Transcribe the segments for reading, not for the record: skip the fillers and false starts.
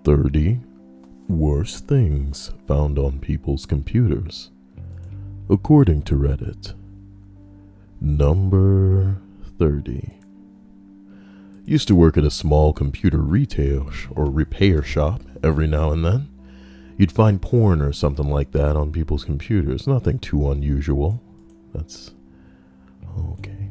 30 worst things found on people's computers, according to Reddit. Number 30. Used to work at a small computer retail or repair shop. Every now and then, you'd find porn or something like that on people's computers. Nothing too unusual. That's okay.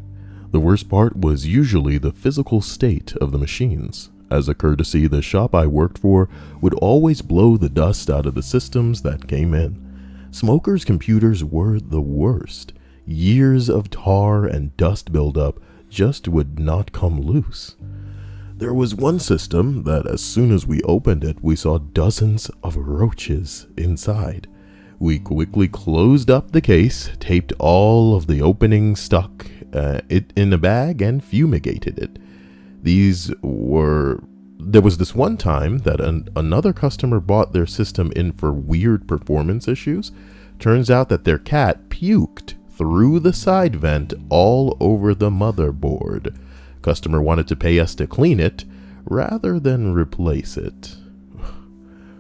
The worst part was usually the physical state of the machines. As a courtesy, the shop I worked for would always blow the dust out of the systems that came in. Smokers' computers were the worst. Years of tar and dust buildup just would not come loose. There was one system that as soon as we opened it, we saw dozens of roaches inside. We quickly closed up the case, taped all of the opening stuck it in a bag, and fumigated it. There was this one time that another customer bought their system in for weird performance issues. Turns out that their cat puked through the side vent all over the motherboard. Customer wanted to pay us to clean it rather than replace it.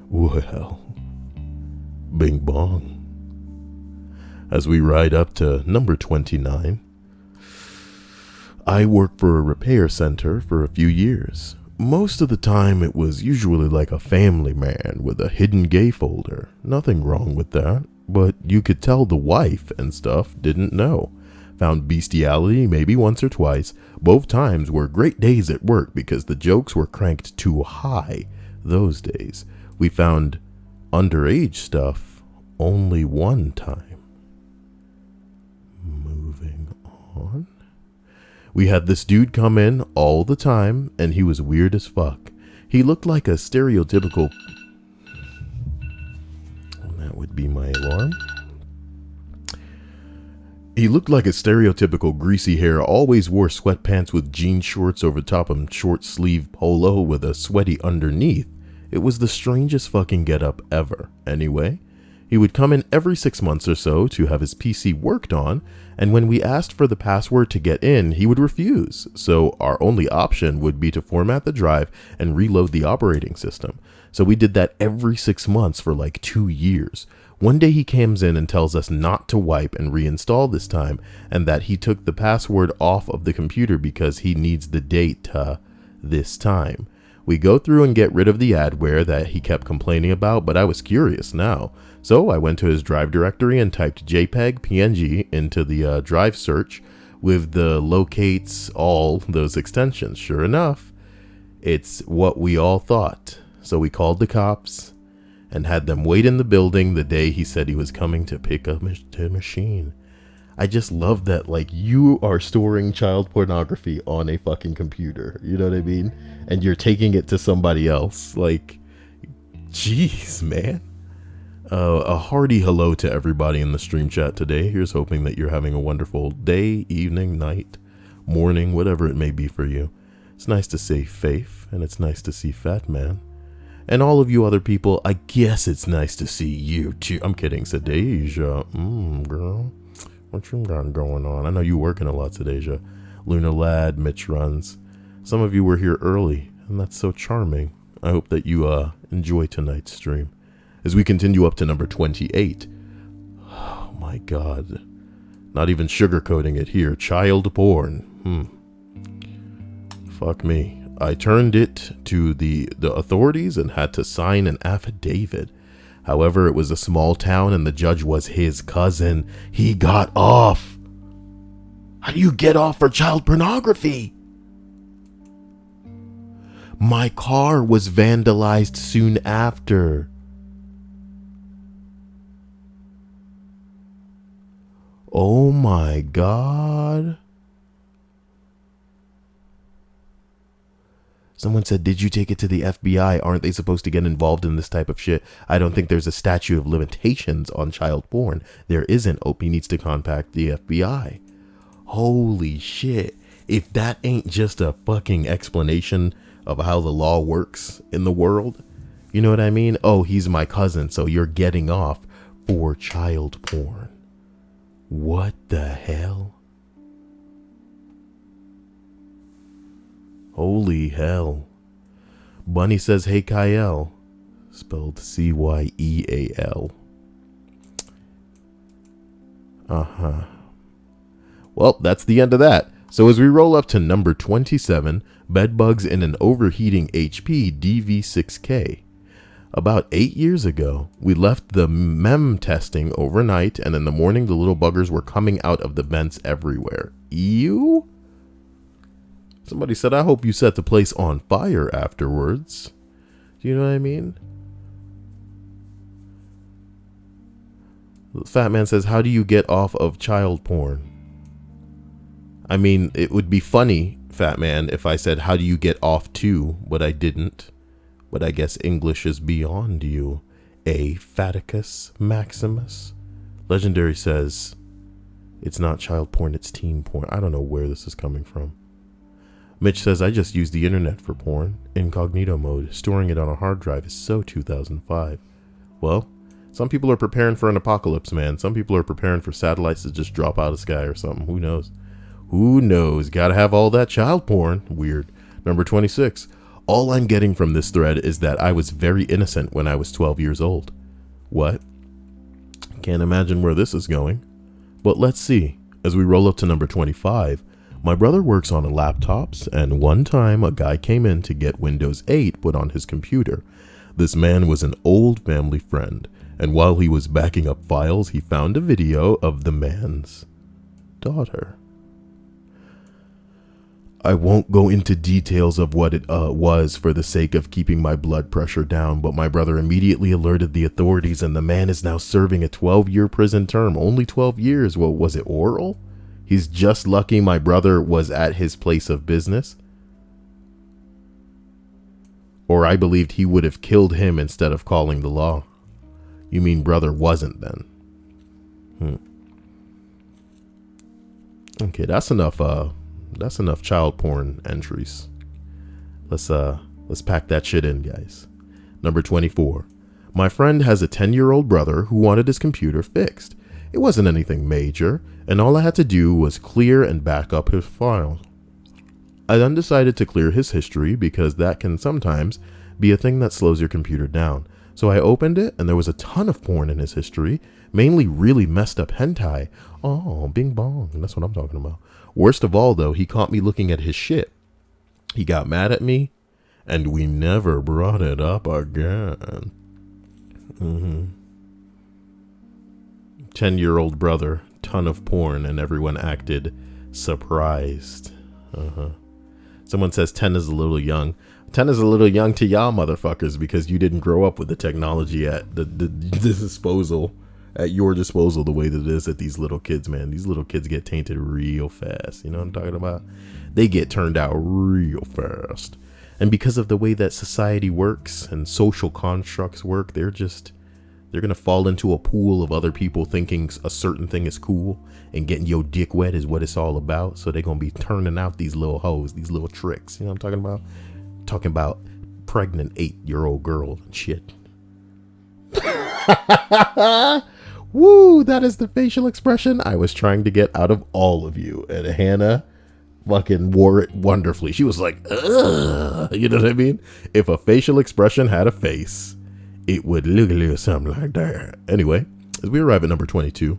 Well, bing bong. As we ride up to number 29, I worked for a repair center for a few years. Most of the time it was usually like a family man with a hidden gay folder. Nothing wrong with that, but you could tell the wife and stuff didn't know. Found bestiality maybe once or twice. Both times were great days at work because the jokes were cranked too high those days. We found underage stuff only one time. Moving on. We had this dude come in all the time, and he was weird as fuck. He looked like a stereotypical... That would be my alarm. He looked like a stereotypical greasy hair, always wore sweatpants with jean shorts over top of short sleeve polo with a sweaty underneath. It was the strangest fucking getup ever. Anyway, he would come in every 6 months or so to have his PC worked on, and when we asked for the password to get in, he would refuse. So our only option would be to format the drive and reload the operating system. So we did that every 6 months for like 2 years. One day he comes in and tells us not to wipe and reinstall this time, and that he took the password off of the computer because he needs the data this time. We go through and get rid of the adware that he kept complaining about, but I was curious now. So I went to his drive directory and typed JPEG PNG into the drive search with the locates all those extensions. Sure enough, it's what we all thought. So we called the cops and had them wait in the building the day he said he was coming to pick up the machine. I just love that, like, you are storing child pornography on a fucking computer. You know what I mean? And you're taking it to somebody else. Like, jeez, man. A hearty hello to everybody in the stream chat today. Here's hoping that you're having a wonderful day, evening, night, morning, whatever it may be for you. It's nice to see Faith, and it's nice to see Fat Man. And all of you other people, I guess it's nice to see you too. I'm kidding, Sadeja. Girl. What you got going on? I know you working a lot, Sadeja. Luna Lad, Mitch Runs. Some of you were here early, and that's so charming. I hope that you enjoy tonight's stream. As we continue up to number 28. Oh my god. Not even sugarcoating it here. Child porn. Fuck me. I turned it to the authorities and had to sign an affidavit. However, it was a small town and the judge was his cousin. He got off. How do you get off for child pornography? My car was vandalized soon after. Oh my god. Someone said, did you take it to the FBI? Aren't they supposed to get involved in this type of shit? I don't think there's a statute of limitations on child porn. There isn't. Opie needs to contact the FBI. Holy shit. If that ain't just a fucking explanation of how the law works in the world. You know what I mean? Oh, he's my cousin, so you're getting off for child porn. What the hell? Holy hell. Bunny says, hey, Kyle. Spelled Cyeal. Uh-huh. Well, that's the end of that. So as we roll up to number 27, bedbugs in an overheating HP DV6K. About 8 years ago, we left the MEM testing overnight, and in the morning the little buggers were coming out of the vents everywhere. Ew? Somebody said, I hope you set the place on fire afterwards. Do you know what I mean? The fat man says, how do you get off of child porn? I mean, it would be funny, fat man, if I said, how do you get off to, but I didn't. But I guess English is beyond you. A Faticus Maximus. Legendary says, it's not child porn, it's teen porn. I don't know where this is coming from. Mitch says, I just use the internet for porn. Incognito mode. Storing it on a hard drive is so 2005. Well, some people are preparing for an apocalypse, man. Some people are preparing for satellites to just drop out of the sky or something. Who knows? Who knows? Gotta have all that child porn. Weird. Number 26. All I'm getting from this thread is that I was very innocent when I was 12 years old. What? Can't imagine where this is going. But let's see. As we roll up to number 25, my brother works on laptops, and one time a guy came in to get Windows 8 put on his computer. This man was an old family friend, and while he was backing up files, he found a video of the man's daughter. I won't go into details of what it was for the sake of keeping my blood pressure down, but my brother immediately alerted the authorities, and the man is now serving a 12-year prison term. Only 12 years. Well, was it oral? He's just lucky my brother was at his place of business. Or I believed he would have killed him instead of calling the law. You mean brother wasn't then? Okay, that's enough child porn entries. Let's pack that shit in, guys. Number 24. My friend has a 10-year-old brother who wanted his computer fixed. It wasn't anything major, and all I had to do was clear and back up his files. I then decided to clear his history because that can sometimes be a thing that slows your computer down. So I opened it, and there was a ton of porn in his history, mainly really messed up hentai. Oh, bing bong, that's what I'm talking about. Worst of all, though, he caught me looking at his shit. He got mad at me, and we never brought it up again. 10-year-old brother, ton of porn, and everyone acted surprised. Someone says 10 is a little young. 10 is a little young to y'all motherfuckers because you didn't grow up with the technology at the disposal. At your disposal the way that it is at these little kids, man. These little kids get tainted real fast. You know what I'm talking about? They get turned out real fast. And because of the way that society works and social constructs work, they're going to fall into a pool of other people thinking a certain thing is cool, and getting your dick wet is what it's all about. So they're going to be turning out these little hoes, these little tricks. You know what I'm talking about? Talking about pregnant 8-year-old girl and shit. Woo, that is the facial expression I was trying to get out of all of you. And Hannah fucking wore it wonderfully. She was like, ugh. You know what I mean? If a facial expression had a face, it would look something like that. Anyway, as we arrive at number 22,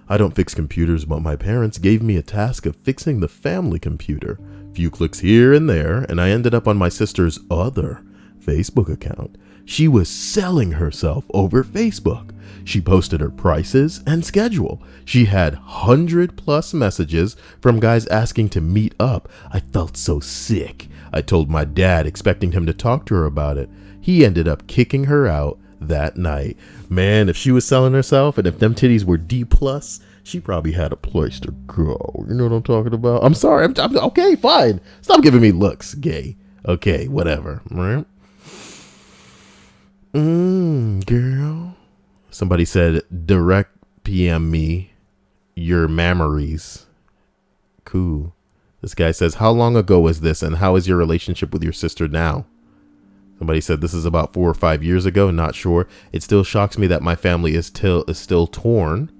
I don't fix computers, but my parents gave me a task of fixing the family computer. Few clicks here and there, and I ended up on my sister's other Facebook account. She was selling herself over Facebook. She posted her prices and schedule. She had 100+ messages from guys asking to meet up. I felt so sick. I told my dad, expecting him to talk to her about it. He ended up kicking her out that night. Man, if she was selling herself and if them titties were D+, she probably had a place to go. You know what I'm talking about? I'm sorry. I'm okay, fine. Stop giving me looks, gay. Okay, whatever. Right? Girl. Somebody said, direct PM me your memories. Cool. This guy says, how long ago was this and how is your relationship with your sister now? Somebody said this is about 4 or 5 years ago. Not sure. It still shocks me that my family is still torn.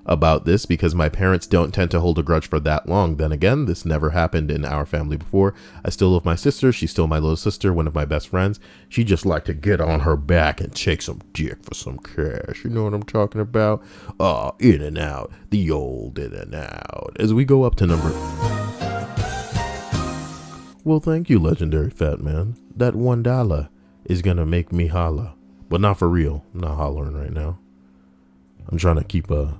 about this because my parents don't tend to hold a grudge for that long. Then again, this never happened in our family before. I still love my sister. She's still my little sister, one of my best friends. She just like to get on her back and take some dick for some cash. You know what I'm talking about? In and out. The old in and out. As we go up to number... Well, thank you, legendary fat man. That $1 is gonna make me holla. But not for real. I'm not hollering right now. I'm trying to keep a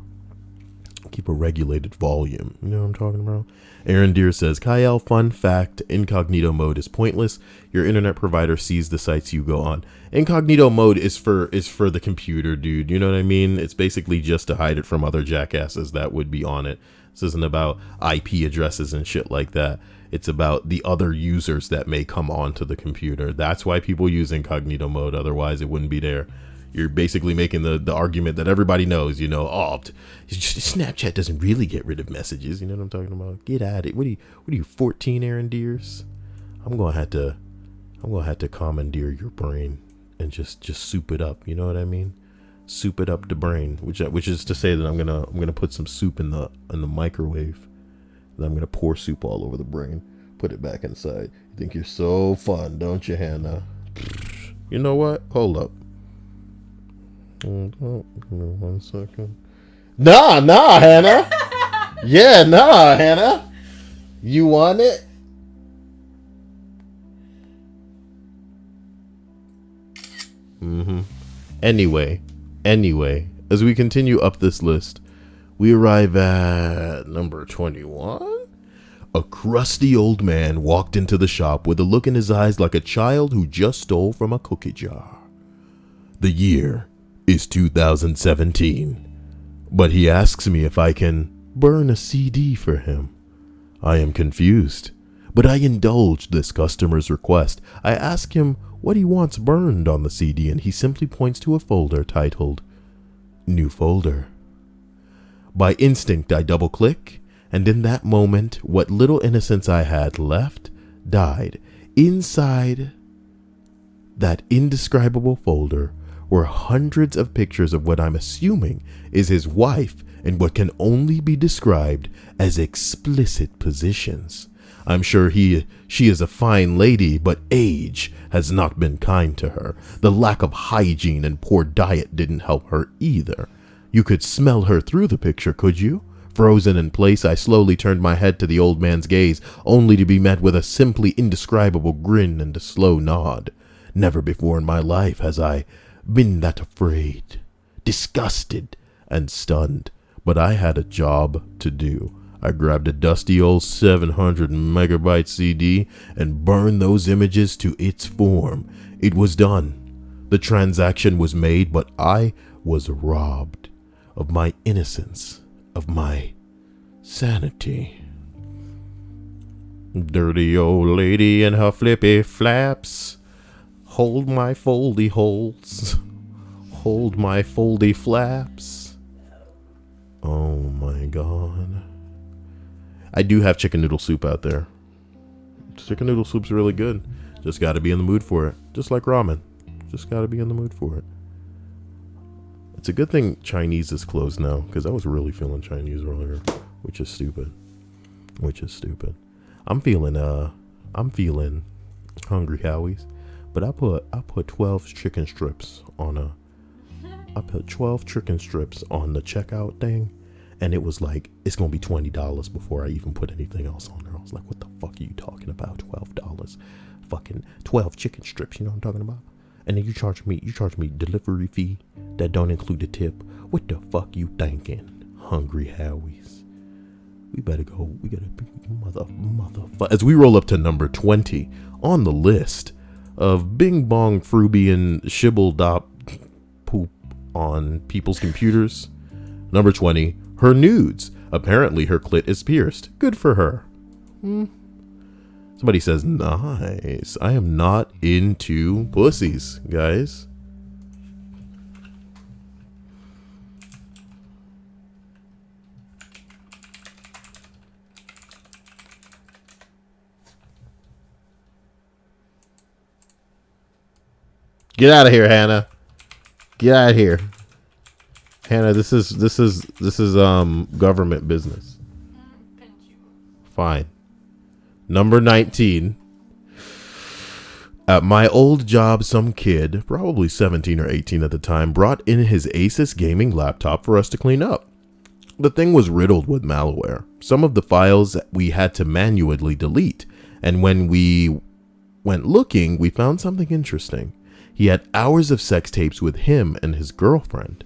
regulated volume. You know what I'm talking about? Aaron Deere says, Kyle, fun fact, incognito mode is pointless. Your internet provider sees the sites you go on. Incognito mode is for the computer, dude. You know what I mean? It's basically just to hide it from other jackasses that would be on it. This isn't about IP addresses and shit like that. It's about the other users that may come onto the computer. That's why people use incognito mode. Otherwise, it wouldn't be there. You're basically making the argument that everybody knows, you know, Snapchat doesn't really get rid of messages. You know what I'm talking about? Get at it. What are you 14, Aaron Deers? I'm gonna have to commandeer your brain and just soup it up. You know what I mean? Soup it up the brain, which is to say that I'm gonna put some soup in the microwave. And I'm gonna pour soup all over the brain. Put it back inside. You think you're so fun, don't you, Hannah? You know what? Hold up. Hold on, give me 1 second. Nah, Hannah. Yeah, nah, Hannah. You want it? Anyway, as we continue up this list, we arrive at number 21. A crusty old man walked into the shop with a look in his eyes like a child who just stole from a cookie jar. The year is 2017, but he asks me if I can burn a CD for him. I am confused, but I indulge this customer's request. I ask him what he wants burned on the CD, and he simply points to a folder titled New Folder. By instinct, I double-click, and in that moment, what little innocence I had left died. Inside that indescribable folder were hundreds of pictures of what I'm assuming is his wife in what can only be described as explicit positions. I'm sure she is a fine lady, but age has not been kind to her. The lack of hygiene and poor diet didn't help her either. You could smell her through the picture, could you? Frozen in place, I slowly turned my head to the old man's gaze, only to be met with a simply indescribable grin and a slow nod. Never before in my life has I been that afraid, disgusted, and stunned. But I had a job to do. I grabbed a dusty old 700 megabyte CD and burned those images to its form. It was done. The transaction was made, but I was robbed of my innocence, of my sanity. Dirty old lady and her flippy flaps. Hold my foldy holes. Hold my foldy flaps. Oh my god. I do have chicken noodle soup out there. Chicken noodle soup's really good. Just gotta be in the mood for it. Just like ramen. Just gotta be in the mood for it. It's a good thing Chinese is closed now, because I was really feeling Chinese earlier, which is stupid. I'm feeling Hungry Howie's, but I put 12 chicken strips on the checkout thing, and it was like, it's gonna be $20 before I even put anything else on there. I was like, what the fuck are you talking about? $12. Fucking 12 chicken strips, you know what I'm talking about? And then you charge me delivery fee that don't include the tip. What the fuck you thinking, Hungry Howie's? We gotta be motherfucker. As we roll up to number 20 on the list of Bing Bong Frubian Shibble Dop poop on people's computers. Number 20, her nudes. Apparently her clit is pierced. Good for her. Somebody says, nice. I am not into pussies, guys. Get out of here, Hannah. Get out of here. Hannah, this is government business. Fine. Number 19. At my old job, some kid, probably 17 or 18 at the time, brought in his Asus gaming laptop for us to clean up. The thing was riddled with malware. Some of the files we had to manually delete, and when we went looking, we found something interesting. He had hours of sex tapes with him and his girlfriend.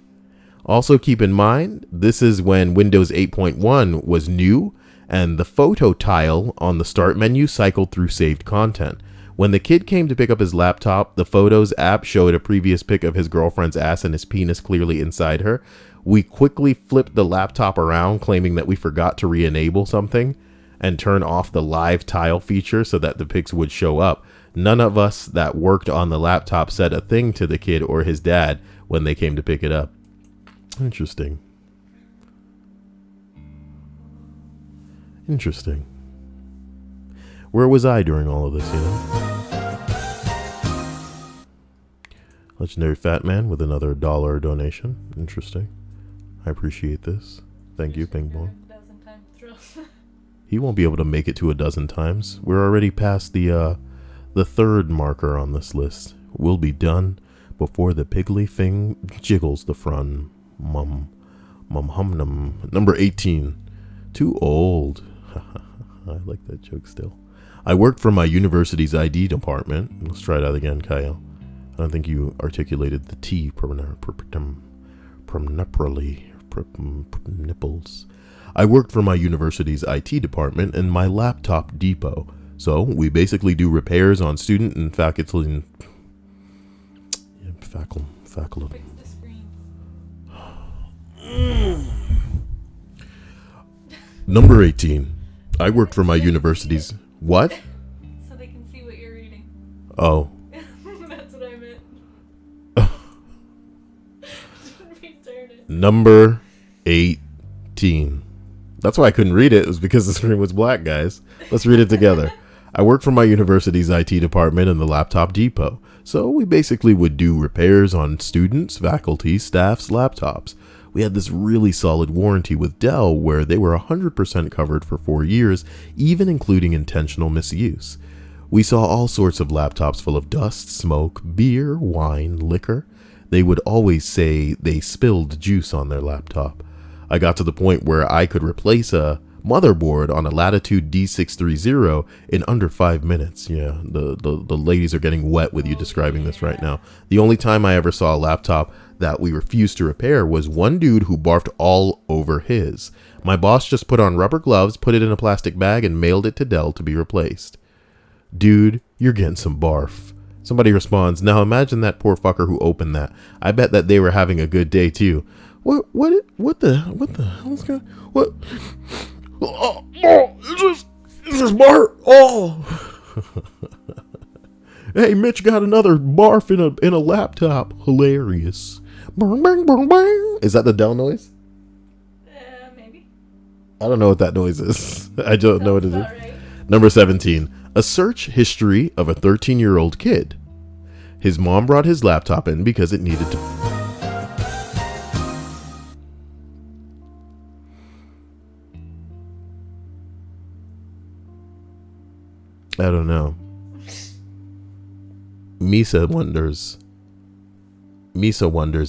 Also keep in mind, this is when Windows 8.1 was new, and the photo tile on the start menu cycled through saved content. When the kid came to pick up his laptop, the Photos app showed a previous pic of his girlfriend's ass and his penis clearly inside her. We quickly flipped the laptop around, claiming that we forgot to re-enable something and turn off the live tile feature so that the pics would show up. None of us that worked on the laptop said a thing to the kid or his dad when they came to pick it up. Interesting. Interesting. Where was I during all of this, you know? Legendary Fat Man with another $1 donation. Interesting. I appreciate this. Thank you, Ping Pong. He won't be able to make it to a dozen times. We're already past the third marker on this list. We'll be done before the piggly thing jiggles the front. Mum hum num. Number 18. Too old. I like that joke still. I worked for my university's ID department. Let's try that again, Kyle. I don't think you articulated the T nipples. I worked for my university's IT department in my laptop depot. So we basically do repairs on student and faculty. Faculty. Number 18. I worked for my university's. What? So they can see what you're reading. Oh. That's what I meant. Return it. Number 18. That's why I couldn't read it. It was because the screen was black, guys. Let's read it together. I worked for my university's IT department in the laptop depot. So we basically would do repairs on students, faculty, staff's laptops. We had this really solid warranty with Dell where they were 100% covered for 4 years, even including intentional misuse. We saw all sorts of laptops full of dust, smoke, beer, wine, liquor. They would always say they spilled juice on their laptop. I got to the point where I could replace a motherboard on a Latitude D630 in under 5 minutes. Yeah, the ladies are getting wet with you describing this right now. The only time I ever saw a laptop that we refused to repair was one dude who barfed all over his. My boss just put on rubber gloves, put it in a plastic bag, and mailed it to Dell to be replaced. Dude, you're getting some barf. Somebody responds, now imagine that poor fucker who opened that. I bet that they were having a good day too. What the hell's going? What? Oh, it's just barf. Oh. Hey, Mitch got another barf in a laptop. Hilarious. Bang, bang, bang, bang. Is that the Dell noise? Maybe. I don't know what that noise is. I don't know what it is. Right. Number 17. A search history of a 13-year-old kid. His mom brought his laptop in because it needed to... I don't know. Misa wonders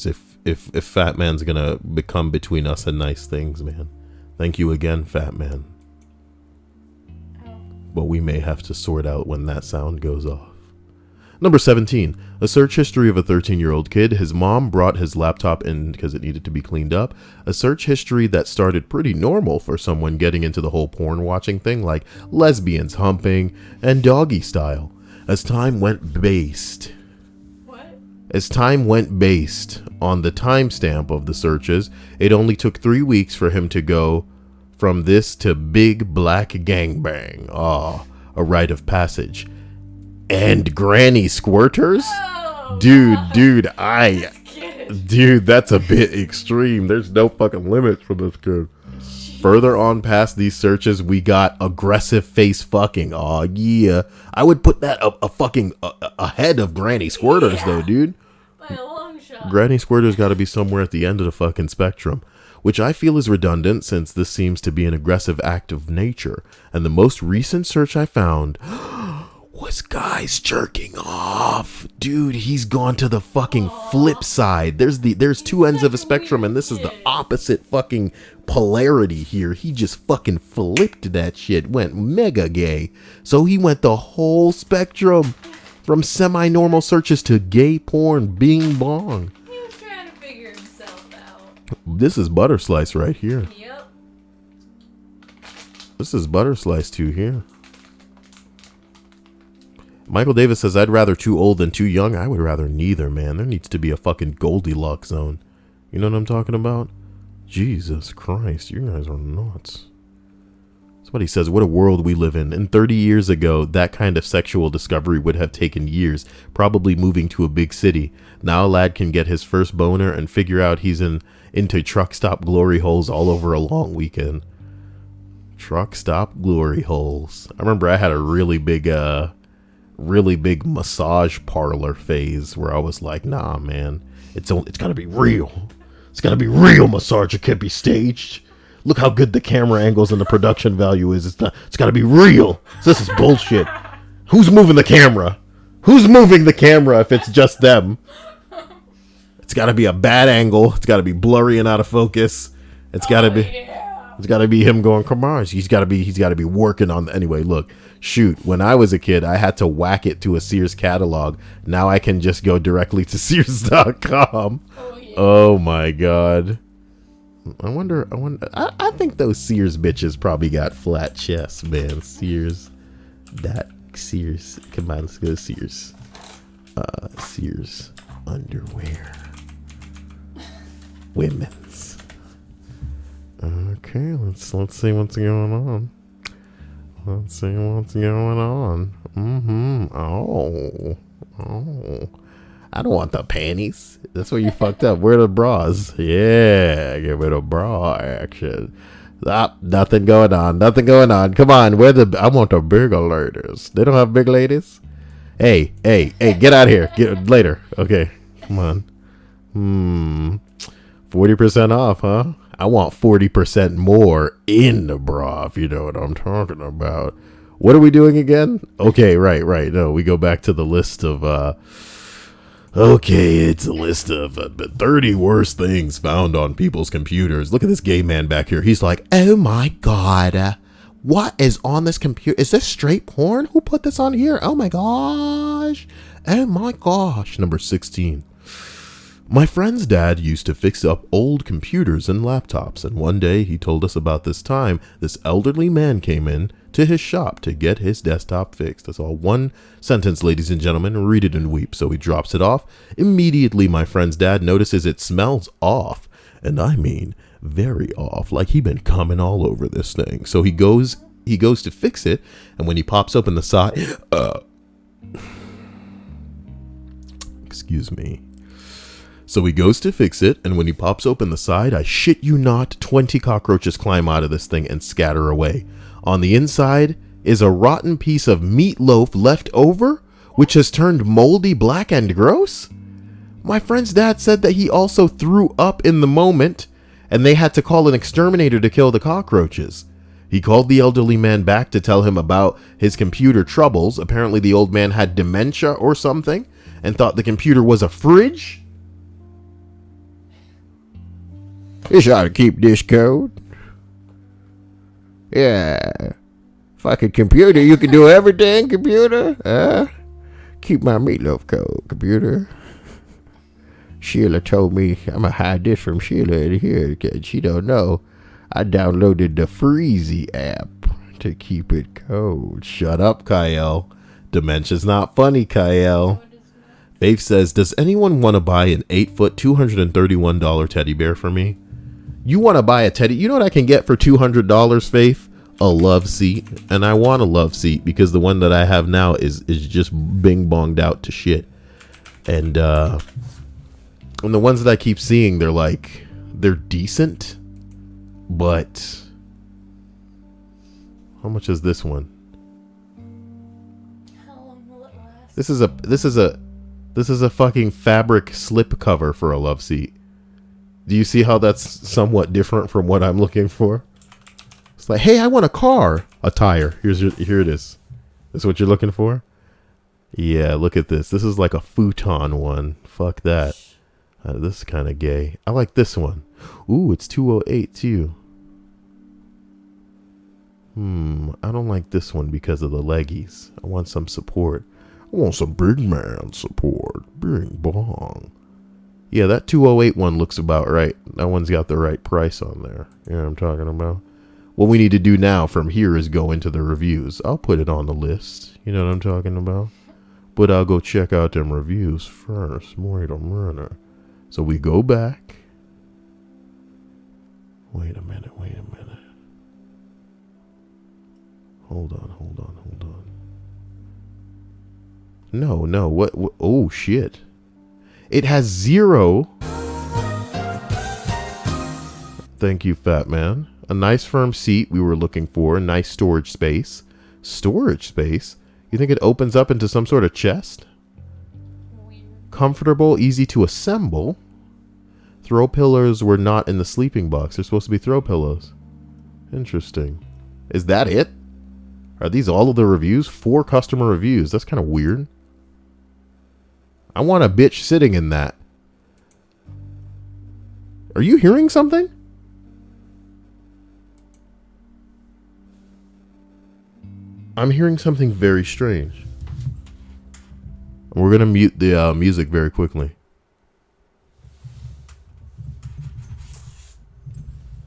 if Fat Man's gonna become between us and nice things, man. Thank you again, Fat Man. Oh. But we may have to sort out when that sound goes off. Number 17. A search history of a 13-year-old kid. His mom brought his laptop in because it needed to be cleaned up. A search history that started pretty normal for someone getting into the whole porn watching thing, like lesbians humping and doggy style. As time went based on the timestamp of the searches, it only took 3 weeks for him to go from this to big black gangbang. Ah, a rite of passage. And granny squirters? Oh, Dude, that's a bit extreme. There's no fucking limits for this kid. Further on past these searches, we got aggressive face fucking. Aw, yeah. I would put that a fucking ahead of granny squirters, though, dude. By a long shot. shot. Granny Squirter's got to be somewhere at the end of the fucking spectrum, which I feel is redundant since this seems to be an aggressive act of nature. And the most recent search I found was guys jerking off. Dude, he's gone to the fucking flip side. There's two ends of a spectrum, and this is the opposite fucking polarity here. He just fucking flipped that shit, went mega gay. So he went the whole spectrum from semi-normal searches to gay porn, bing bong. He was trying to figure himself out. This is Butter Slice right here. Yep. This is Butter Slice 2 here. Michael Davis says, I'd rather too old than too young. I would rather neither, man. There needs to be a fucking Goldilocks zone. You know what I'm talking about? Jesus Christ, you guys are nuts. That's what he says. What a world we live in. And 30 years ago, that kind of sexual discovery would have taken years, probably moving to a big city. Now a lad can get his first boner and figure out he's into truck stop glory holes all over a long weekend. Truck stop glory holes. I remember I had a really big massage parlor phase where I was like, nah, man, it's gotta be real. It's gotta be real massage. It can't be staged. Look how good the camera angles and the production value is. It's gotta be real. This is bullshit. Who's moving the camera? Who's moving the camera if it's just them? It's gotta be a bad angle. It's gotta be blurry and out of focus. It's gotta be him going, come on. He's gotta be working on anyway, look. Shoot, when I was a kid, I had to whack it to a Sears catalog. Now I can just go directly to Sears.com. Oh, yeah. Oh my God. I think those Sears bitches probably got flat chests, man. Sears. Come on, let's go to Sears. Sears underwear. Women's. Okay, let's see what's going on. Let's see what's going on. Oh. I don't want the panties. That's where you fucked up. Where are the bras? Yeah, give me the bra action. Nothing going on. Come on, I want the bigger ladies. They don't have big ladies? Hey, get out of here. Get later. Okay, come on. 40% off, huh? I want 40% more in the bra, if you know what I'm talking about. What are we doing again? Okay, right. No, we go back to the list of, okay, it's a list of 30 worst things found on people's computers. Look at this gay man back here. He's like, oh my God, what is on this computer? Is this straight porn? Who put this on here? Oh my gosh. Number 16. My friend's dad used to fix up old computers and laptops, and one day he told us about this time this elderly man came in to his shop to get his desktop fixed. That's all one sentence, ladies and gentlemen. Read it and weep. So he drops it off. Immediately, my friend's dad notices it smells off, and I mean very off, like he'd been coming all over this thing. So he goes to fix it, and when he pops open the side, excuse me. So he goes to fix it, and when he pops open the side, I shit you not, 20 cockroaches climb out of this thing and scatter away. On the inside is a rotten piece of meatloaf left over, which has turned moldy, black, and gross. My friend's dad said that he also threw up in the moment, and they had to call an exterminator to kill the cockroaches. He called the elderly man back to tell him about his computer troubles. Apparently the old man had dementia or something, and thought the computer was a fridge. This ought to keep this code. Yeah. Fucking computer, you can do everything, computer. Keep my meatloaf code, computer. Sheila told me I'm going to hide this from Sheila in here because she don't know. I downloaded the Freezy app to keep it cold. Shut up, Kyle. Dementia's not funny, Kyle. Faith says, does anyone want to buy an 8-foot, $231 teddy bear for me? You want to buy a teddy? You know what I can get for $200, Faith? A love seat. And I want a love seat because the one that I have now is just bing bonged out to shit. And the ones that I keep seeing, they're decent. But how much is this one? How long will it last? This is a This is a fucking fabric slip cover for a love seat. Do you see how that's somewhat different from what I'm looking for? It's like, hey, I want a car. A tire. Here it is. This is what you're looking for? Yeah, look at this. This is like a futon one. Fuck that. This is kind of gay. I like this one. Ooh, it's 208 too. I don't like this one because of the leggies. I want some support. I want some big man support. Bing bong. Yeah, that 208 one looks about right. That one's got the right price on there. You know what I'm talking about? What we need to do now from here is go into the reviews. I'll put it on the list. You know what I'm talking about? But I'll go check out them reviews first. Wait a minute. So we go back. Wait a minute. Hold on. No. What? Oh, shit. It has 0. Thank you, fat man. A nice firm seat we were looking for. Nice storage space. Storage space? You think it opens up into some sort of chest? Weird. Comfortable, easy to assemble. Throw pillows were not in the sleeping box. They're supposed to be throw pillows. Interesting. Is that it? Are these all of the reviews? 4 customer reviews. That's kind of weird. I want a bitch sitting in that. Are you hearing something? I'm hearing something very strange. We're going to mute the music very quickly.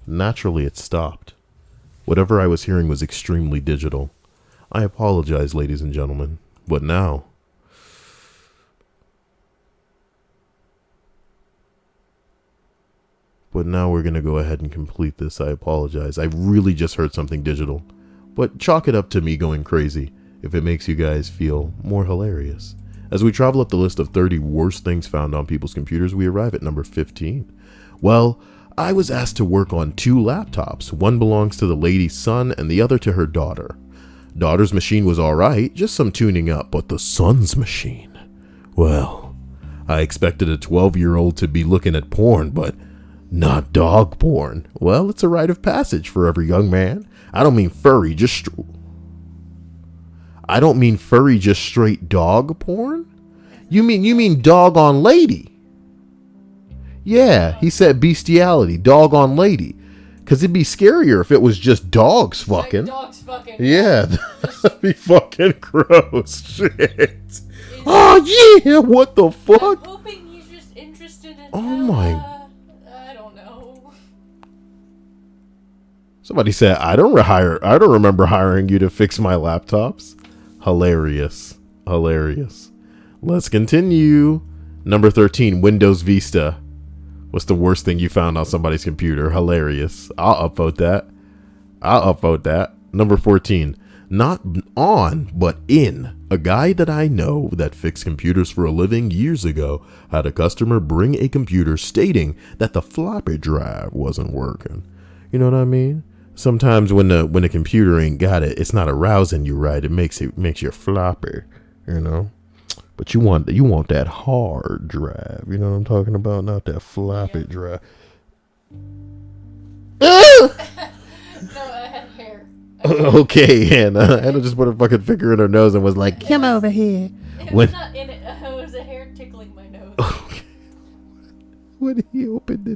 Naturally, it stopped. Whatever I was hearing was extremely digital. I apologize, ladies and gentlemen. But now... we're going to go ahead and complete this. I apologize. I really just heard something digital. But chalk it up to me going crazy if it makes you guys feel more hilarious. As we travel up the list of 30 worst things found on people's computers, we arrive at number 15. Well, I was asked to work on 2 laptops. One belongs to the lady's son and the other to her daughter. Daughter's machine was alright, just some tuning up, but the son's machine... well, I expected a 12-year-old to be looking at porn, but not dog porn. Well, it's a rite of passage for every young man. I don't mean furry, just straight dog porn? You mean dog on lady? Yeah, he said bestiality, dog on lady. Cause it'd be scarier if it was just dogs fucking. Like dogs fucking. Yeah, that'd be fucking gross. Shit. Oh yeah, what the fuck? I'm hoping he's just interested in. Oh my. I don't know. Somebody said I don't remember hiring you to fix my laptops. Hilarious. Let's continue. Number 13, Windows Vista. What's the worst thing you found on somebody's computer? Hilarious. I'll upvote that. Number 14. Not on, but in. A guy that I know that fixed computers for a living years ago had a customer bring a computer stating that the floppy drive wasn't working. You know what I mean? Sometimes when the computer ain't got it, it's not arousing you right. It makes you floppy, you know? But you want that hard drive. You know what I'm talking about? Not that floppy drive. No, I had hair. Okay, Hannah just put a fucking finger in her nose and was like, "Come over here." It was not in it. It was a hair tickling my nose. Okay. When he opened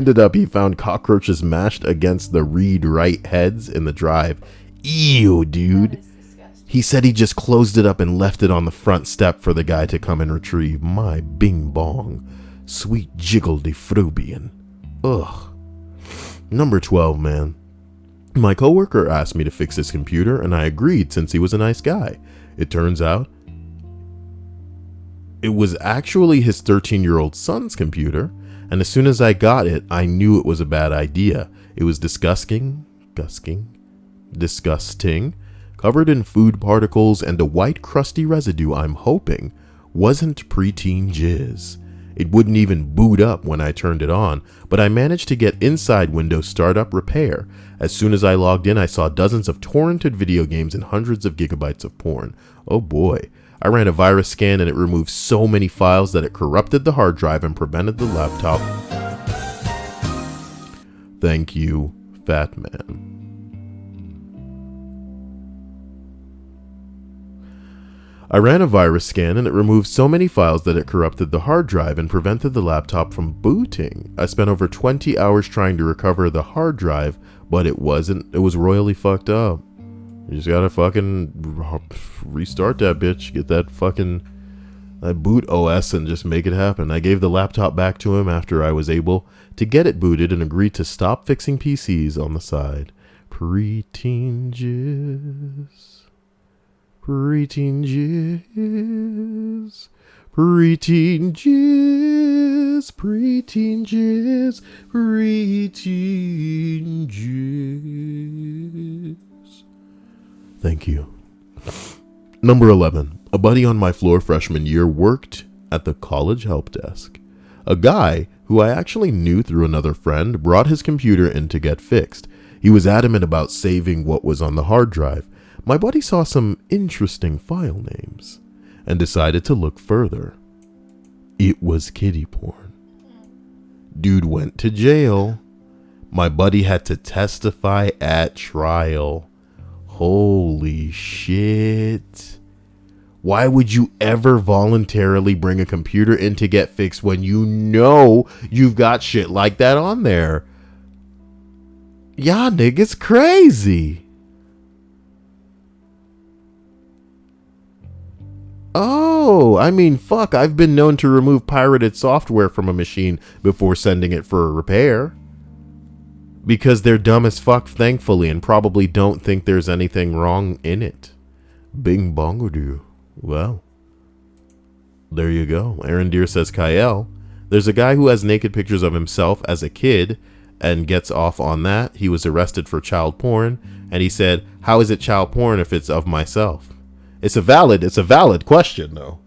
it up, he found cockroaches mashed against the read-write heads in the drive. Ew, dude. He said he just closed it up and left it on the front step for the guy to come and retrieve. My bing bong. Sweet jiggle de frubian. Ugh. Number 12, man. My coworker asked me to fix his computer and I agreed since he was a nice guy. It turns out it was actually his 13-year-old son's computer, and as soon as I got it, I knew it was a bad idea. It was disgusting, covered in food particles and a white crusty residue I'm hoping wasn't preteen jizz. It wouldn't even boot up when I turned it on, but I managed to get inside Windows Startup Repair. As soon as I logged in, I saw dozens of torrented video games and hundreds of gigabytes of porn. Oh boy. I ran a virus scan and it removed so many files that it corrupted the hard drive and prevented the laptop. Thank you, Fat Man. I ran a virus scan and it removed so many files that it corrupted the hard drive and prevented the laptop from booting. I spent over 20 hours trying to recover the hard drive, but it was royally fucked up. You just gotta fucking restart that bitch, get that boot OS and just make it happen. I gave the laptop back to him after I was able to get it booted and agreed to stop fixing PCs on the side. Preteen jizz. Preteen jizz, preteen jizz, preteen jizz, preteen jizz. Thank you. Number 11. A buddy on my floor freshman year worked at the college help desk. A guy who I actually knew through another friend brought his computer in to get fixed. He was adamant about saving what was on the hard drive. My buddy saw some interesting file names and decided to look further. It was kiddie porn. Dude went to jail. My buddy had to testify at trial. Holy shit. Why would you ever voluntarily bring a computer in to get fixed when you know you've got shit like that on there? Y'all niggas crazy. Oh, I mean, fuck, I've been known to remove pirated software from a machine before sending it for a repair. Because they're dumb as fuck, thankfully, and probably don't think there's anything wrong in it. Bing bongadoo. Well, there you go. Aaron Deere says, Kyle, there's a guy who has naked pictures of himself as a kid and gets off on that. He was arrested for child porn, and he said, how is it child porn if it's of myself? It's a valid question, though.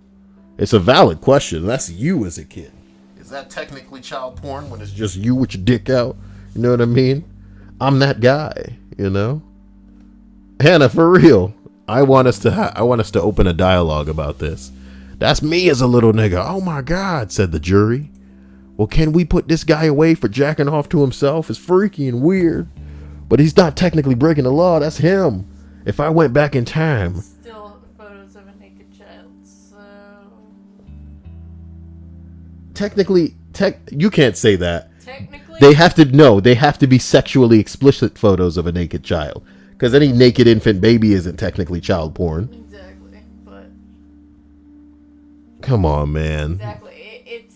It's a valid question. That's you as a kid. Is that technically child porn when it's just you with your dick out? You know what I mean? I'm that guy, you know? Hannah, for real. I want us to open a dialogue about this. That's me as a little nigga. Oh my God, said the jury. Well, can we put this guy away for jacking off to himself? It's freaky and weird. But he's not technically breaking the law. That's him. If I went back in time... Technically, you can't say that. Technically? They have to be sexually explicit photos of a naked child. Because any naked infant baby isn't technically child porn. Exactly, but... Come on, man. Exactly,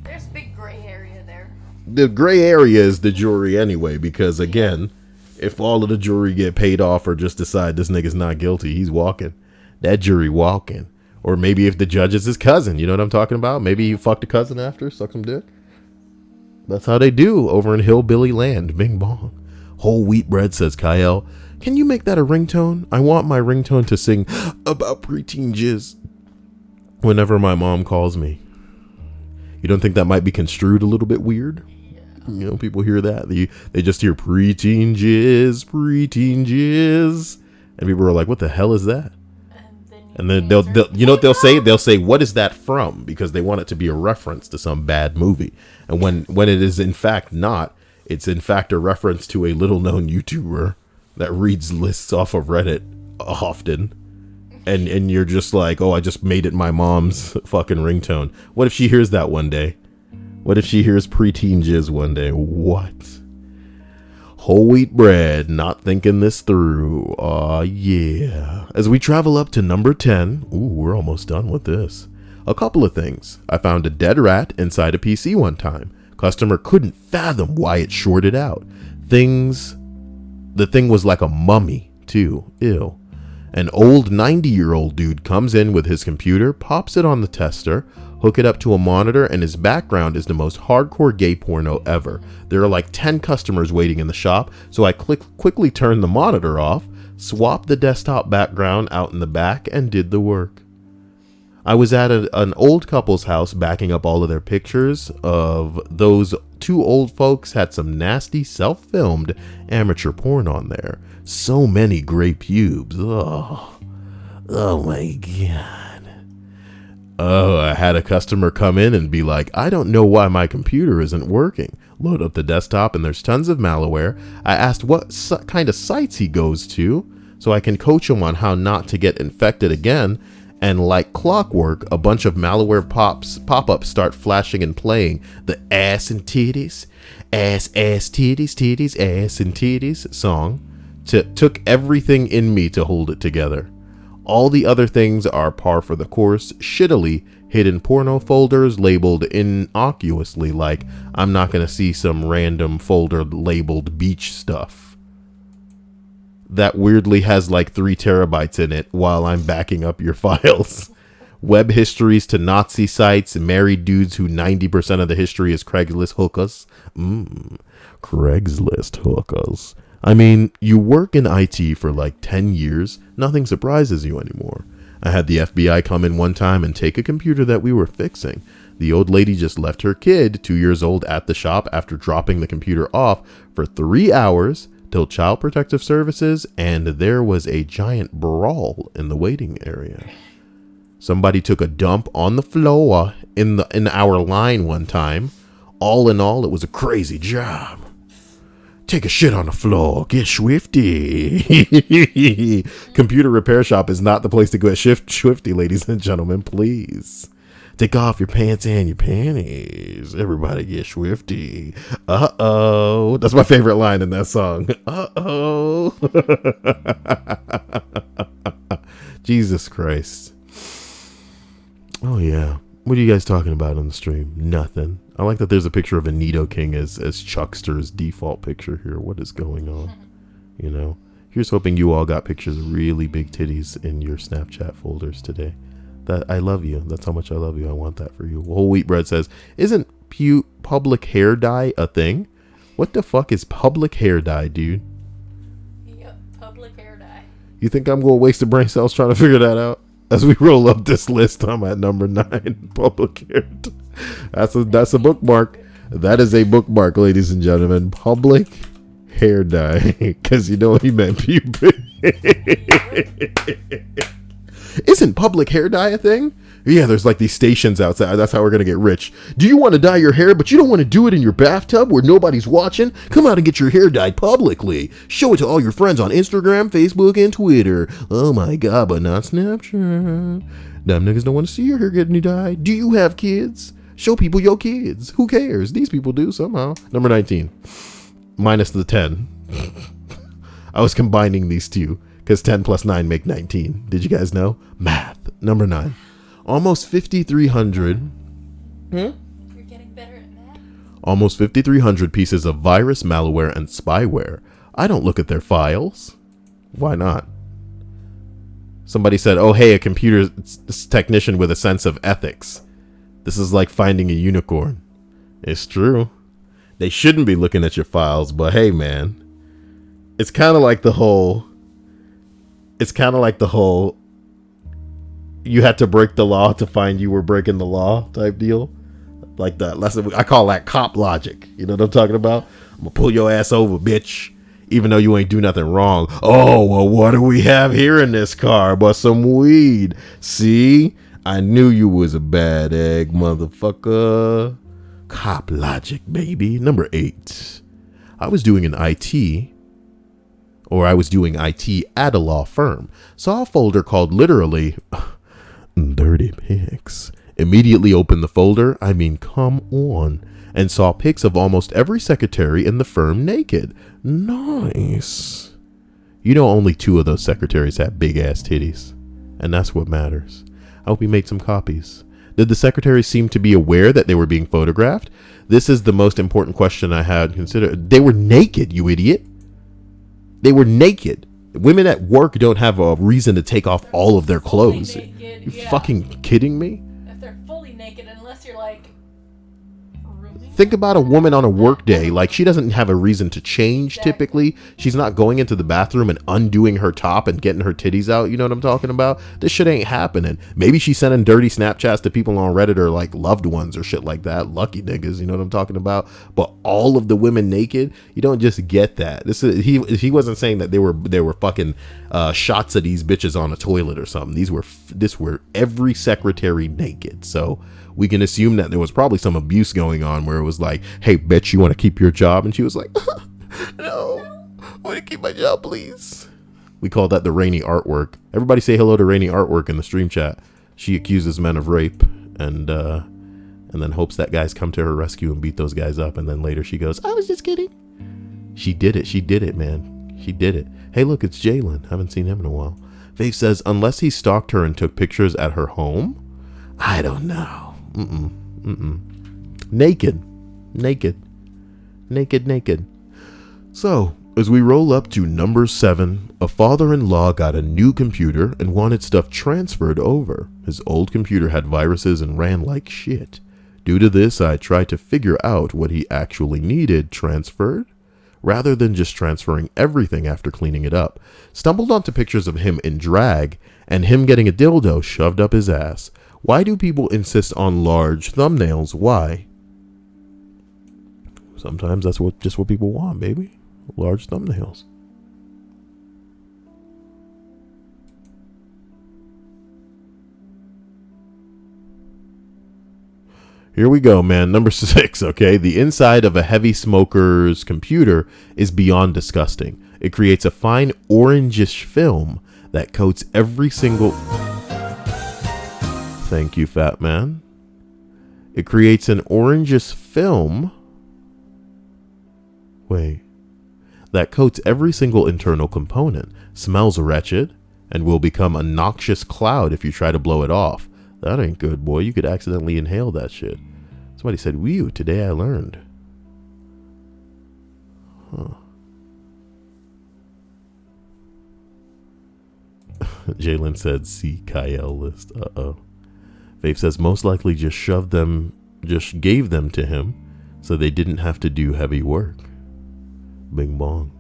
there's a big gray area there. The gray area is the jury anyway, because again, if all of the jury get paid off or just decide this nigga's not guilty, he's walking. That jury walking. Or maybe if the judge is his cousin, you know what I'm talking about? Maybe you fucked a cousin after, suck some dick. That's how they do over in hillbilly land. Bing bong. Whole wheat bread says, Kyle, can you make that a ringtone? I want my ringtone to sing about preteen jizz whenever my mom calls me. You don't think that might be construed a little bit weird? Yeah. You know, people hear that. They just hear preteen jizz, preteen jizz. And people are like, what the hell is that? And then they'll you know what they'll say? They'll say, what is that from? Because they want it to be a reference to some bad movie. And when it is in fact not, it's in fact a reference to a little known YouTuber that reads lists off of Reddit often. And you're just like, oh, I just made it my mom's fucking ringtone. What if she hears that one day? What if she hears preteen jizz one day? What? Whole wheat bread, not thinking this through. Aw, yeah. As we travel up to number 10, ooh, we're almost done with this. A couple of things. I found a dead rat inside a PC one time. Customer couldn't fathom why it shorted out. The thing was like a mummy, too. Ew. An old 90-year-old dude comes in with his computer, pops it on the tester, hook it up to a monitor, and his background is the most hardcore gay porno ever. There are like 10 customers waiting in the shop, so I quickly turned the monitor off, swapped the desktop background out in the back, and did the work. I was at an old couple's house backing up all of their pictures of those two old folks had some nasty self-filmed amateur porn on there. So many gray pubes. Oh my God. Oh, I had a customer come in and be like, I don't know why my computer isn't working. Load up the desktop and there's tons of malware. I asked what kind of sites he goes to so I can coach him on how not to get infected again. And like clockwork, a bunch of malware pop-ups start flashing and playing the ass and titties, ass titties, titties, ass and titties song. Took everything in me to hold it together. All the other things are par for the course, shittily hidden porno folders labeled innocuously like I'm not going to see some random folder labeled beach stuff that weirdly has like 3 terabytes in it while I'm backing up your files. Web histories to Nazi sites, married dudes who 90% of the history is Craigslist hookers. Craigslist hookers. I mean, you work in IT for like 10 years, nothing surprises you anymore. I had the FBI come in one time and take a computer that we were fixing. The old lady just left her kid, 2 years old, at the shop after dropping the computer off for 3 hours till Child Protective Services, and there was a giant brawl in the waiting area. Somebody took a dump on the floor in our line one time. All in all, it was a crazy job. Take a shit on the floor. Get swifty. Computer repair shop is not the place to go at swifty, ladies and gentlemen, please. Take off your pants and your panties. Everybody get swifty. Uh-oh. That's my favorite line in that song. Uh-oh. Jesus Christ. Oh, yeah. What are you guys talking about on the stream? Nothing. I like that there's a picture of a Nido King as Chuckster's default picture here. What is going on? You know? Here's hoping you all got pictures of really big titties in your Snapchat folders today. That I love you. That's how much I love you. I want that for you. Whole Wheat Bread says, isn't public hair dye a thing? What the fuck is public hair dye, dude? Yep, public hair dye. You think I'm going to waste the brain cells trying to figure that out? As we roll up this list, I'm at number 9. Public hair dye. That's a bookmark. That is a bookmark, ladies and gentlemen. Public hair dye. Because you know he meant pubic. Isn't public hair dye a thing? Yeah, there's like these stations outside. That's how we're going to get rich. Do you want to dye your hair, but you don't want to do it in your bathtub where nobody's watching? Come out and get your hair dyed publicly. Show it to all your friends on Instagram, Facebook, and Twitter. Oh my God, but not Snapchat. Them niggas don't want to see your hair getting dyed. Do you have kids? Show people your kids. Who cares? These people do somehow. Number 19. Minus the 10. I was combining these two. Because 10 plus 9 make 19. Did you guys know? Math. Number 9. Almost 5,300. You're getting better at math? Almost 5,300 pieces of virus, malware, and spyware. I don't look at their files. Why not? Somebody said, oh, hey, a computer technician with a sense of ethics. This is like finding a unicorn. It's true. They shouldn't be looking at your files, but hey, man. It's kind of like the whole... you had to break the law to find you were breaking the law type deal. Like that lesson. I call that cop logic. You know what I'm talking about? I'm going to pull your ass over, bitch. Even though you ain't do nothing wrong. Oh, well, what do we have here in this car but some weed? See? I knew you was a bad egg, motherfucker. Cop logic, baby. Number 8. I was doing IT at a law firm. Saw a folder called literally Dirty Pics. Immediately opened the folder, I mean, come on, and saw pics of almost every secretary in the firm naked. Nice. You know, only 2 of those secretaries have big ass titties, and that's what matters. I hope you made some copies. Did the secretaries seem to be aware that they were being photographed? This is the most important question I had considered. They were naked, you idiot. They were naked. Women at work don't have a reason to take off all of their clothes. You fucking kidding me? If they're fully naked, unless you're like rooming think about a woman on a work day. Like, she doesn't have a reason to change typically. She's not going into the bathroom and undoing her top and getting her titties out. You know what I'm talking about? This shit ain't happening. Maybe she's sending dirty Snapchats to people on Reddit or like loved ones or shit like that. Lucky niggas, you know what I'm talking about? But all of the women naked, you don't just get that. This is he wasn't saying that they were fucking shots of these bitches on a toilet or something. This were every secretary naked. So we can assume that there was probably some abuse going on where it was like, hey, bitch, you want to keep your job? And she was like, no, I want to keep my job, please. We call that the Rainy artwork. Everybody say hello to Rainy artwork in the stream chat. She accuses men of rape and then hopes that guys come to her rescue and beat those guys up. And then later she goes, I was just kidding. She did it. She did it, man. She did it. Hey, look, it's Jalen. Haven't seen him in a while. Faith says, unless he stalked her and took pictures at her home? I don't know. Naked. So, as we roll up to number 7, a father-in-law got a new computer and wanted stuff transferred over. His old computer had viruses and ran like shit. Due to this, I tried to figure out what he actually needed transferred, rather than just transferring everything after cleaning it up. Stumbled onto pictures of him in drag, and him getting a dildo shoved up his ass. Why do people insist on large thumbnails? Why? Sometimes that's just what people want, baby. Large thumbnails. Here we go, man. Number 6, okay? The inside of a heavy smoker's computer is beyond disgusting. It creates a fine orangish film that coats every single... Thank you, fat man. It creates an orangish film... Wait. That coats every single internal component, smells wretched, and will become a noxious cloud if you try to blow it off. That ain't good, boy. You could accidentally inhale that shit. Somebody said, "Whew, today I learned." Huh. Jalen said, "See Kyle list." Uh-oh. Faith says, most likely just gave them to him so they didn't have to do heavy work. Bing bong.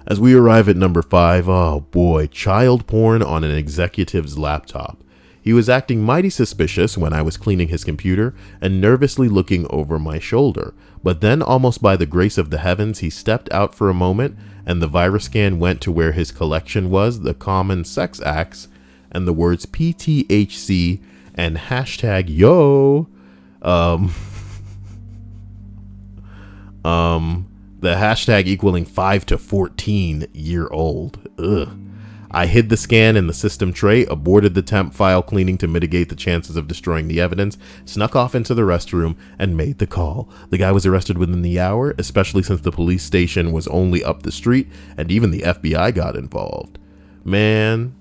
As we arrive at number 5, oh boy, child porn on an executive's laptop. He was acting mighty suspicious when I was cleaning his computer and nervously looking over my shoulder. But then, almost by the grace of the heavens, he stepped out for a moment and the virus scan went to where his collection was, the common sex acts, and the words PTHC and hashtag yo. The hashtag equaling 5 to 14-year-old. Ugh. I hid the scan in the system tray, aborted the temp file cleaning to mitigate the chances of destroying the evidence, snuck off into the restroom, and made the call. The guy was arrested within the hour, especially since the police station was only up the street, and even the FBI got involved. Man,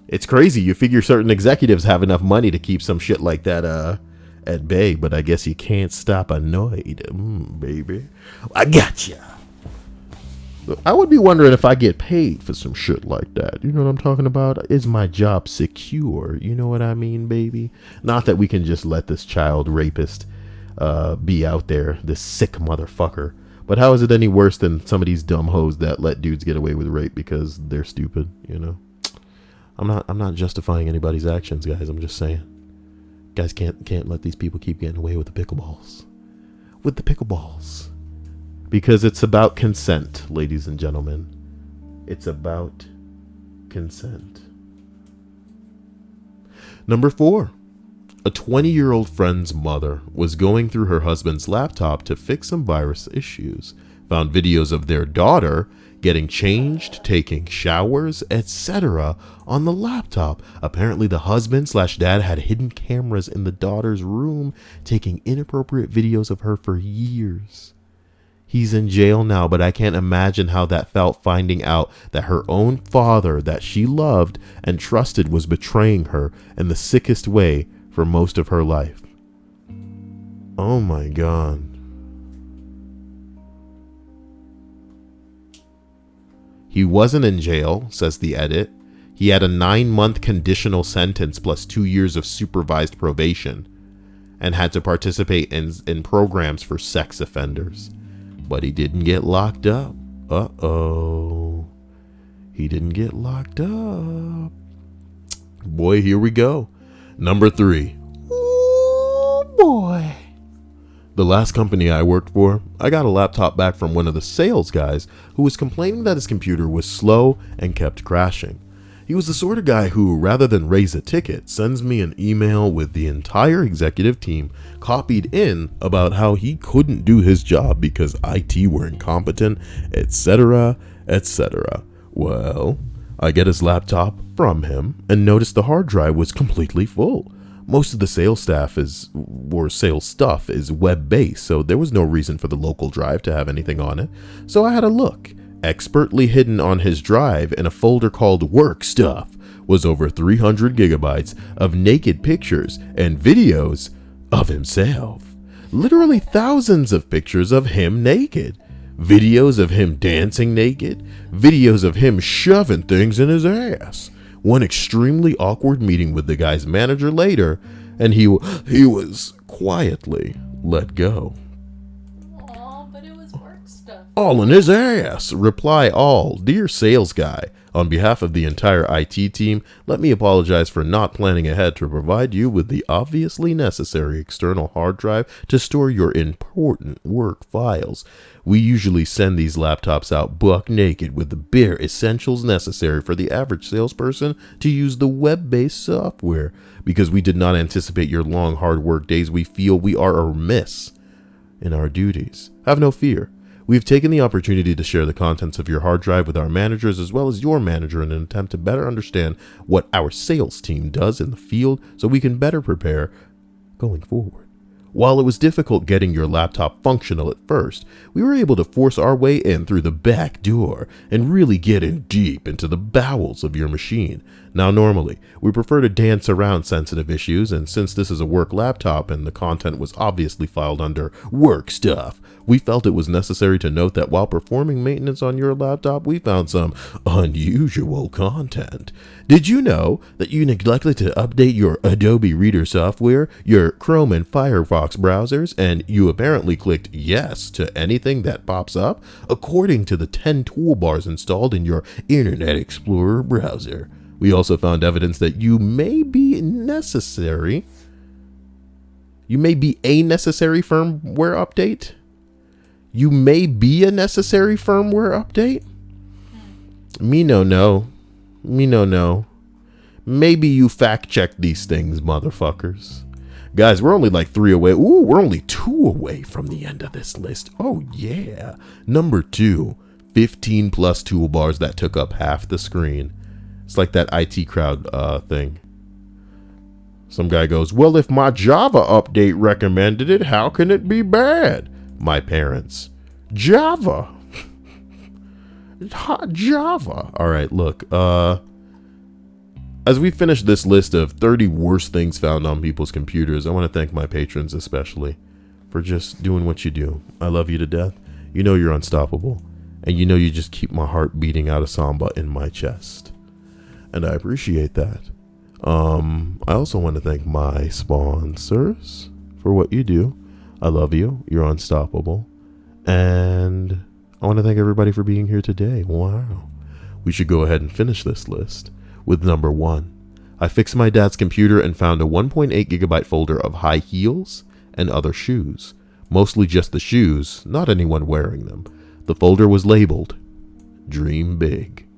it's crazy. You figure certain executives have enough money to keep some shit like that at bay, but I guess you can't stop annoyed. Baby. I gotcha. I would be wondering if I get paid for some shit like that. You know what I'm talking about? Is my job secure? You know what I mean, baby? Not that we can just let this child rapist be out there, this sick motherfucker. But how is it any worse than some of these dumb hoes that let dudes get away with rape because they're stupid, you know? I'm not justifying anybody's actions, guys. I'm just saying. Guys can't let these people keep getting away with the pickleballs. With the pickleballs. Because it's about consent, ladies and gentlemen. It's about consent. Number 4. A 20-year-old friend's mother was going through her husband's laptop to fix some virus issues. Found videos of their daughter getting changed, taking showers, etc. on the laptop. Apparently the husband/dad had hidden cameras in the daughter's room, taking inappropriate videos of her for years. He's in jail now, but I can't imagine how that felt, finding out that her own father that she loved and trusted was betraying her in the sickest way for most of her life. Oh my God. He wasn't in jail, says the edit. He had a 9-month conditional sentence plus 2 years of supervised probation. and had to participate in programs for sex offenders. But he didn't get locked up. Uh-oh. He didn't get locked up. Boy, here we go. Number 3. Oh, boy. The last company I worked for, I got a laptop back from one of the sales guys who was complaining that his computer was slow and kept crashing. He was the sort of guy who, rather than raise a ticket, sends me an email with the entire executive team copied in about how he couldn't do his job because IT were incompetent, etc., etc. Well, I get his laptop from him and notice the hard drive was completely full. Most of the sales stuff is web-based, so there was no reason for the local drive to have anything on it. So I had a look. Expertly hidden on his drive in a folder called Work Stuff was over 300 gigabytes of naked pictures and videos of himself. Literally thousands of pictures of him naked. Videos of him dancing naked. Videos of him shoving things in his ass. One extremely awkward meeting with the guy's manager later, and he was quietly let go. Aw, but it was work stuff. All in his ass. Reply all. Dear sales guy, on behalf of the entire IT team, let me apologize for not planning ahead to provide you with the obviously necessary external hard drive to store your important work files. We usually send these laptops out buck naked with the bare essentials necessary for the average salesperson to use the web-based software. Because we did not anticipate your long hard work days, we feel we are remiss in our duties. Have no fear. We've taken the opportunity to share the contents of your hard drive with our managers as well as your manager in an attempt to better understand what our sales team does in the field so we can better prepare going forward. While it was difficult getting your laptop functional at first, we were able to force our way in through the back door and really get in deep into the bowels of your machine. Now, normally, we prefer to dance around sensitive issues, and since this is a work laptop and the content was obviously filed under work stuff, we felt it was necessary to note that while performing maintenance on your laptop, we found some unusual content. Did you know that you neglected to update your Adobe Reader software, your Chrome and Firefox browsers, and you apparently clicked yes to anything that pops up, according to the 10 toolbars installed in your Internet Explorer browser? We also found evidence that you may be a necessary firmware update. You may be a necessary firmware update? Me no know. Maybe you fact check these things, motherfuckers. Guys, we're only like 3 away. Ooh, we're only 2 away from the end of this list. Oh yeah. Number 2, 15 plus toolbars that took up half the screen. It's like that IT crowd thing. Some guy goes, well, if my Java update recommended it, how can it be bad? My parents. Java. Java. All right, look. As we finish this list of 30 worst things found on people's computers, I want to thank my patrons especially for just doing what you do. I love you to death. You know you're unstoppable. And you know you just keep my heart beating out of samba in my chest. And I appreciate that. I also want to thank my sponsors for what you do. I love you. You're unstoppable. And I want to thank everybody for being here today. Wow. We should go ahead and finish this list with number 1. I fixed my dad's computer and found a 1.8 gigabyte folder of high heels and other shoes. Mostly just the shoes, not anyone wearing them. The folder was labeled Dream Big.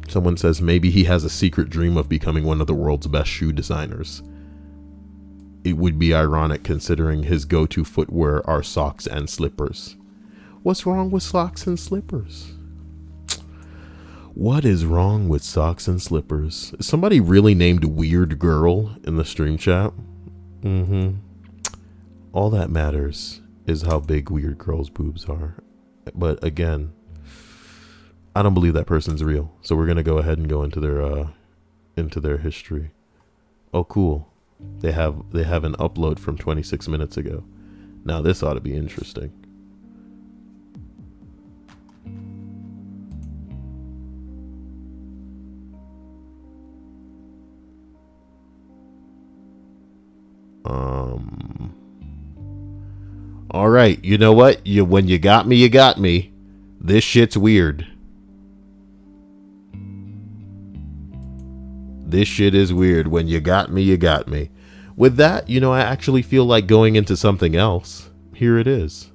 Someone says maybe he has a secret dream of becoming one of the world's best shoe designers. It would be ironic considering his go-to footwear are socks and slippers. What's wrong with socks and slippers? What is wrong with socks and slippers? Is somebody really named Weird Girl in the stream chat? All that matters is how big Weird Girl's boobs are. But again, I don't believe that person's real. So we're going to go ahead and go into their history. Oh, cool. They have an upload from 26 minutes ago. Now this ought to be interesting. All right, you know what? When you got me, you got me. This shit's weird. This shit is weird. When you got me, you got me. With that, I actually feel like going into something else. Here it is.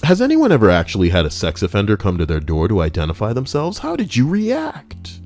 Has anyone ever actually had a sex offender come to their door to identify themselves? How did you react?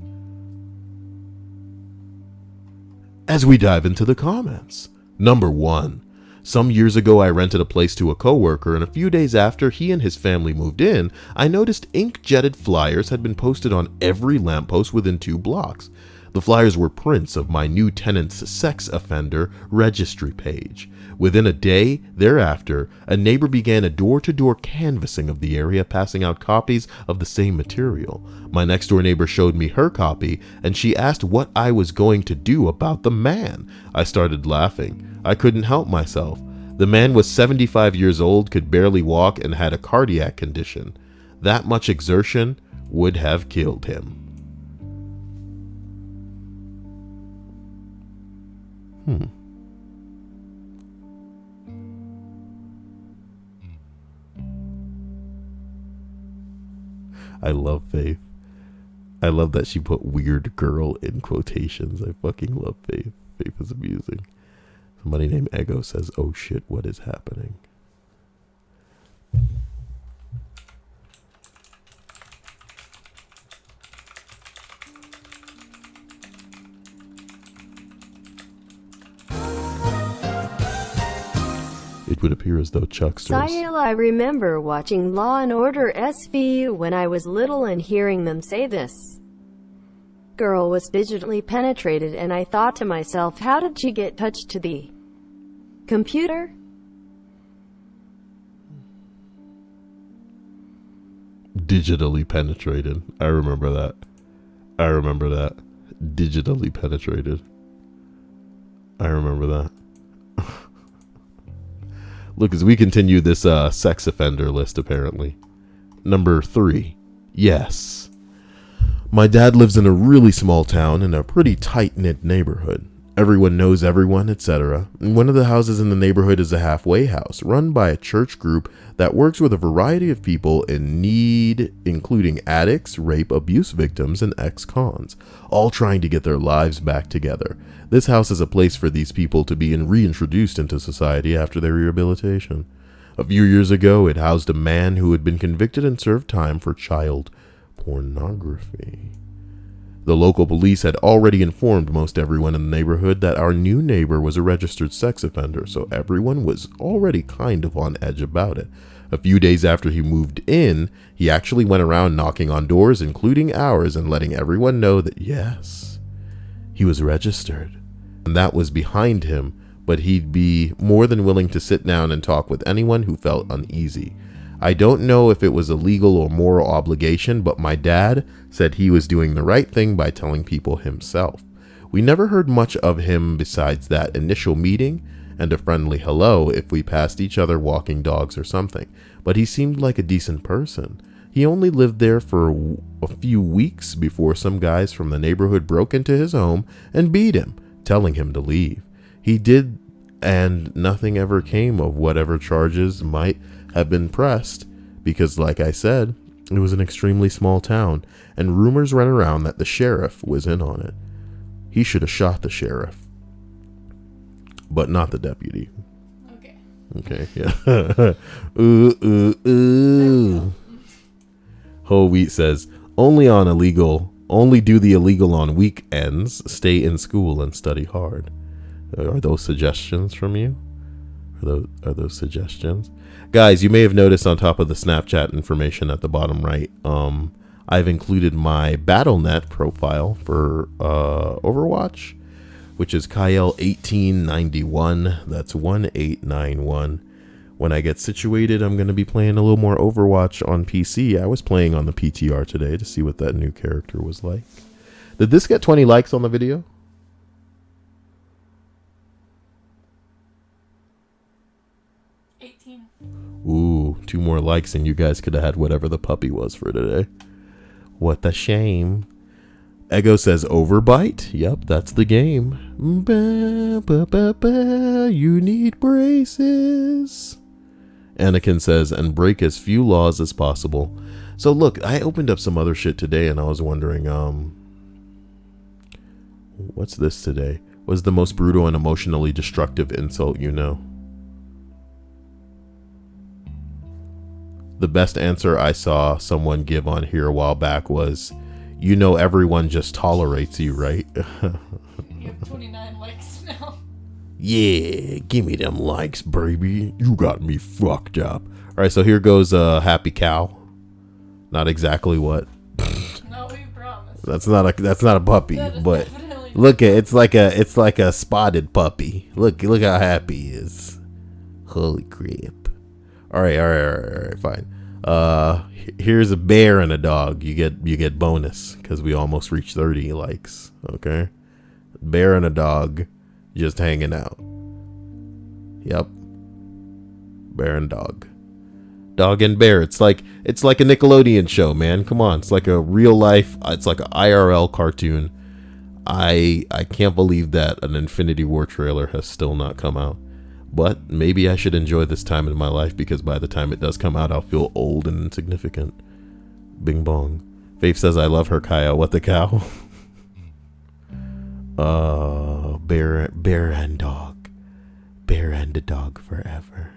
As we dive into the comments. Number 1. Some years ago, I rented a place to a coworker, and a few days after he and his family moved in, I noticed ink-jetted flyers had been posted on every lamppost within 2 blocks. The flyers were prints of my new tenant's sex offender registry page. Within a day thereafter, a neighbor began a door-to-door canvassing of the area, passing out copies of the same material. My next-door neighbor showed me her copy, and she asked what I was going to do about the man. I started laughing. I couldn't help myself. The man was 75 years old, could barely walk, and had a cardiac condition. That much exertion would have killed him. I love Faith. I love that she put weird girl in quotations. I fucking love Faith. Faith is amusing. Somebody named Ego says, "Oh shit, what is happening?" It would appear as though Chucksters... Sayil, I remember watching Law and Order SVU when I was little and hearing them say this girl was digitally penetrated, and I thought to myself, how did she get touched to the computer? Digitally penetrated. I remember that. Digitally penetrated. I remember that. Look, as we continue this sex offender list, apparently. Number 3. Yes. My dad lives in a really small town in a pretty tight-knit neighborhood. Everyone knows everyone, etc. One of the houses in the neighborhood is a halfway house, run by a church group that works with a variety of people in need, including addicts, rape, abuse victims, and ex-cons, all trying to get their lives back together. This house is a place for these people to be reintroduced into society after their rehabilitation. A few years ago, it housed a man who had been convicted and served time for child pornography. The local police had already informed most everyone in the neighborhood that our new neighbor was a registered sex offender, so everyone was already kind of on edge about it. A few days after he moved in, he actually went around knocking on doors, including ours, and letting everyone know that, yes, he was registered. And that was behind him, but he'd be more than willing to sit down and talk with anyone who felt uneasy. I don't know if it was a legal or moral obligation, but my dad said he was doing the right thing by telling people himself. We never heard much of him besides that initial meeting and a friendly hello if we passed each other walking dogs or something, but he seemed like a decent person. He only lived there for a few weeks before some guys from the neighborhood broke into his home and beat him, telling him to leave. He did, and nothing ever came of whatever charges might have been pressed, because like I said, it was an extremely small town, and rumors ran around that the sheriff was in on it. He should have shot the sheriff, but not the deputy. Okay, yeah. Ooh. Whole Wheat says, only do the illegal on weekends, stay in school and study hard. Are those suggestions from you? Are those suggestions? Guys, you may have noticed on top of the Snapchat information at the bottom right, I've included my Battle.net profile for Overwatch, which is Kyle1891. That's 1891. When I get situated, I'm going to be playing a little more Overwatch on PC. I was playing on the PTR today to see what that new character was like. Did this get 20 likes on the video? Ooh, 2 more likes and you guys could have had whatever the puppy was for today. What a shame. Ego says overbite. Yep, that's the game. Ba, ba, ba, ba, you need braces. Anakin says, and break as few laws as possible. So look, I opened up some other shit today and I was wondering, what's this today? Was the most brutal and emotionally destructive insult you know? The best answer I saw someone give on here a while back was, you know everyone just tolerates you, right? You have 29 likes now. Yeah, give me them likes, baby. You got me fucked up. All right, so here goes Happy Cow. Not exactly what. No, we promise. That's not a puppy, That is but definitely look at it's like a spotted puppy. Look how happy he is. Holy crap. All right, fine. Here's a bear and a dog. You get bonus because we almost reached 30 likes. Okay, bear and a dog just hanging out. Yep, bear and dog, dog and bear. It's like a Nickelodeon show, man. Come on, it's like a real life. It's like an IRL cartoon. I can't believe that an Infinity War trailer has still not come out. But maybe I should enjoy this time in my life because by the time it does come out, I'll feel old and insignificant. Bing bong. Faith says, I love her, Kyle. What the cow? Bear and dog. Bear and a dog forever.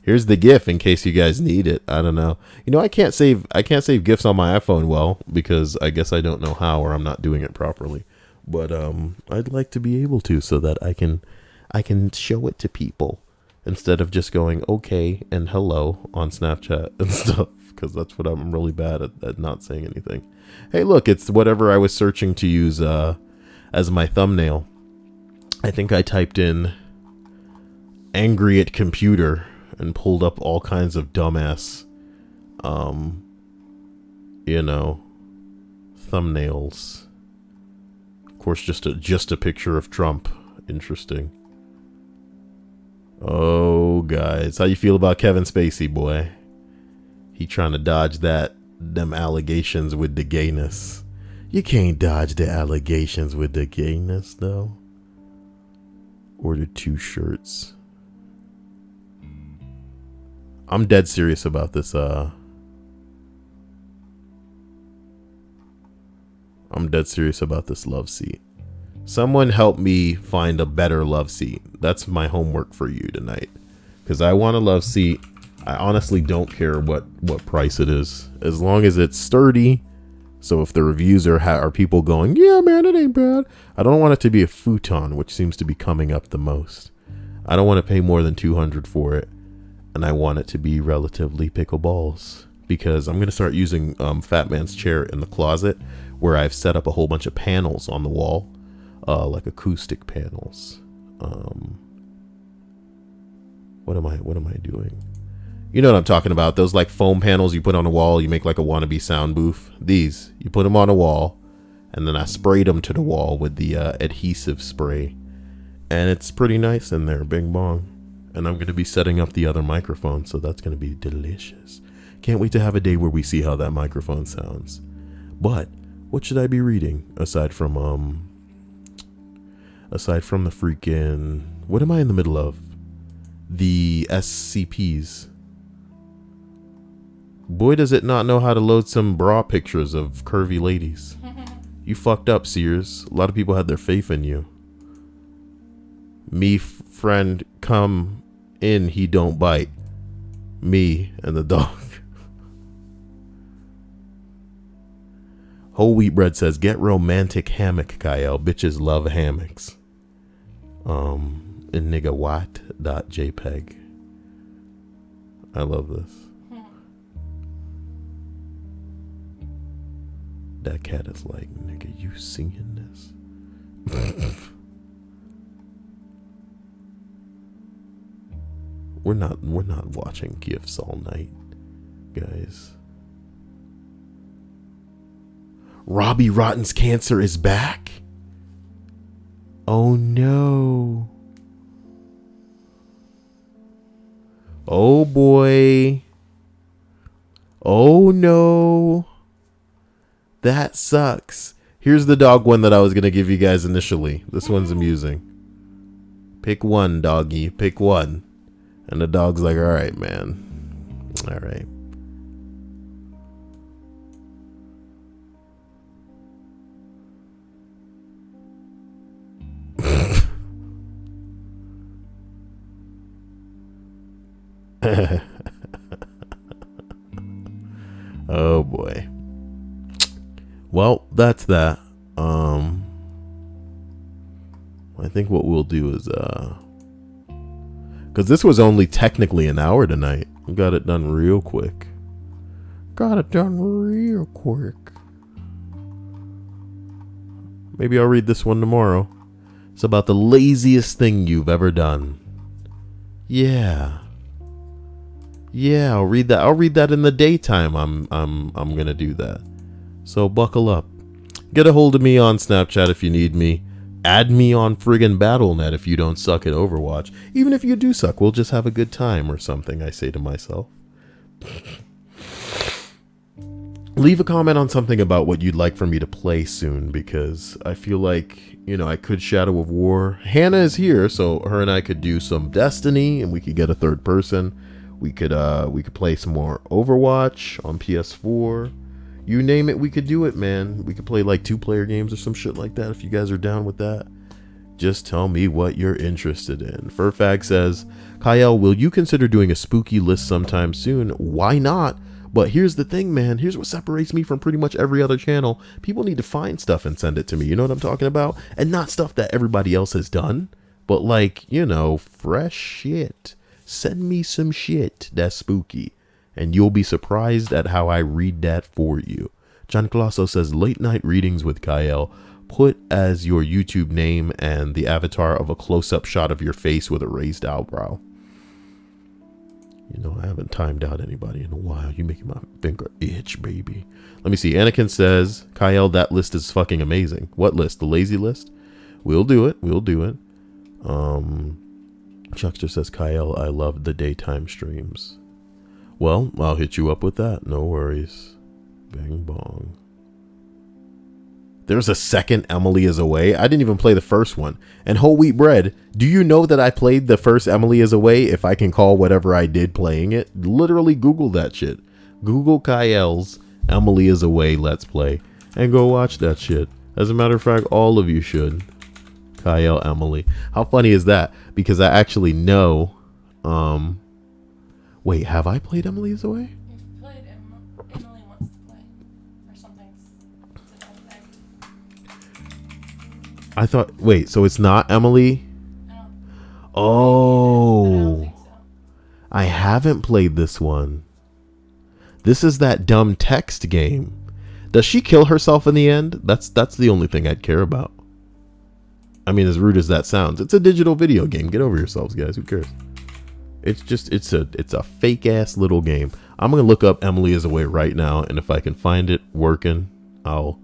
Here's the GIF in case you guys need it. I don't know. You know, I can't save GIFs on my iPhone well because I guess I don't know how or I'm not doing it properly. But I'd like to be able to so that I can show it to people instead of just going okay and hello on Snapchat and stuff, because that's what I'm really bad at not saying anything. Hey, look, it's whatever I was searching to use as my thumbnail. I think I typed in angry at computer and pulled up all kinds of dumbass, thumbnails. Of course, just a picture of Trump. Interesting. Oh, guys, how you feel about Kevin Spacey, boy? He trying to dodge them allegations with the gayness. You can't dodge the allegations with the gayness, though. Ordered 2 shirts. I'm dead serious about this. I'm dead serious about this love seat. Someone help me find a better love seat. That's my homework for you tonight. Because I want a love seat. I honestly don't care what price it is. As long as it's sturdy. So if the reviews are people going, yeah, man, it ain't bad. I don't want it to be a futon, which seems to be coming up the most. I don't want to pay more than $200 for it. And I want it to be relatively pickleballs. Because I'm going to start using Fat Man's chair in the closet. Where I've set up a whole bunch of panels on the wall. Like acoustic panels. What am I doing? You know what I'm talking about. Those like foam panels you put on a wall. You make like a wannabe sound booth. These, you put them on a wall. And then I sprayed them to the wall with the adhesive spray. And it's pretty nice in there. Bing bong. And I'm going to be setting up the other microphone. So that's going to be delicious. Can't wait to have a day where we see how that microphone sounds. But what should I be reading aside from the freaking, what am I in the middle of? The SCPs. Boy, does it not know how to load some bra pictures of curvy ladies. You fucked up, Sears. A lot of people had their faith in you. Me, friend, come in, he don't bite. Me and the dog. Whole Wheat Bread says, get romantic hammock, Kyle. Bitches love hammocks. In niggawatt.jpg. I love this. That cat is like, nigga, you seeing this? We're not watching GIFs all night, guys. Robbie Rotten's cancer is back? Oh no. Oh boy. Oh no. That sucks. Here's the dog one that I was going to give you guys initially. This one's amusing. Pick one, doggy. Pick one. And the dog's like, all right, man. All right. Oh boy. Well, that's that. I think what we'll do is because this was only technically an hour tonight. We got it done real quick. Maybe I'll read this one tomorrow. It's about the laziest thing you've ever done. Yeah, I'll read that. I'll read that in the daytime. I'm gonna do that. So buckle up. Get a hold of me on Snapchat if you need me. Add me on friggin' BattleNet if you don't suck at Overwatch. Even if you do suck, we'll just have a good time or something, I say to myself. Leave a comment on something about what you'd like for me to play soon, because I feel like, you know, I could Shadow of War. Hannah is here, so her and I could do some Destiny, and we could get a third person. We could play some more Overwatch on PS4. You name it, we could do it, man. We could play like 2-player games or some shit like that if you guys are down with that. Just tell me what you're interested in. Furfag says, Kyle, will you consider doing a spooky list sometime soon? Why not? But here's the thing, man. Here's what separates me from pretty much every other channel. People need to find stuff and send it to me. You know what I'm talking about? And not stuff that everybody else has done, but like, you know, fresh shit. Send me some shit that's spooky, and you'll be surprised at how I read that for you. John Colosso says, late night readings with Kyle. Put as your YouTube name and the avatar of a close-up shot of your face with a raised eyebrow. You know, I haven't timed out anybody in a while. You making my finger itch, baby. Let me see. Anakin says, Kyle, that list is fucking amazing. What list? The lazy list? We'll do it. We'll do it. Chuckster says, Kyle, I love the daytime streams. Well, I'll hit you up with that. No worries. Bang bong. There's a second Emily is Away. I didn't even play the first one. And Whole Wheat Bread, do you know that I played the first Emily is Away, if I can call whatever I did playing it? Literally Google that shit. Google Kyle's Emily is Away Let's Play and go watch that shit. As a matter of fact, all of you should. Kyle Emily. How funny is that? Because I actually know. Wait, have I played Emily is Away? You've played Emily Wants to Play or something. I thought, wait, so it's not Emily? Oh, I haven't played this one. This is that dumb text game. Does she kill herself in the end? That's the only thing I'd care about. I mean, as rude as that sounds, it's a digital video game. Get over yourselves, guys. Who cares? It's just, it's a fake ass little game. I'm gonna look up Emily is Away right now, and if I can find it working, I'll.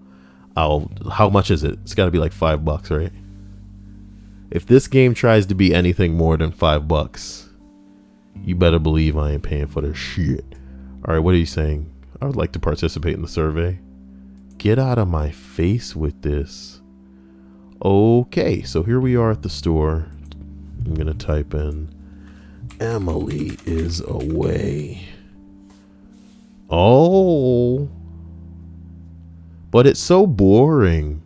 How much is it? It's got to be like $5, right? If this game tries to be anything more than $5, you better believe I ain't paying for this shit. All right, what are you saying? I would like to participate in the survey. Get out of my face with this. Okay, so here we are at the store. I'm gonna type in Emily is Away. Oh. But it's so boring.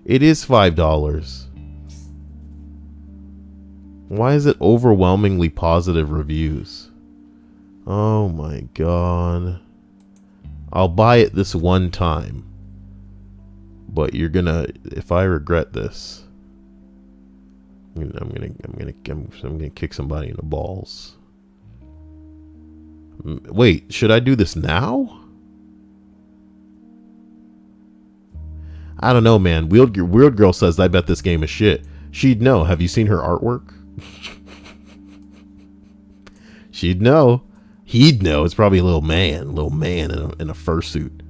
It is $5. Why is it overwhelmingly positive reviews? Oh my god. I'll buy it this one time. But you're gonna, if I regret this, I'm gonna kick somebody in the balls. Wait, should I do this now? I don't know, man. Weird Girl says, I bet this game is shit. She'd know. Have you seen her artwork? She'd know. He'd know. It's probably a little man in a fursuit.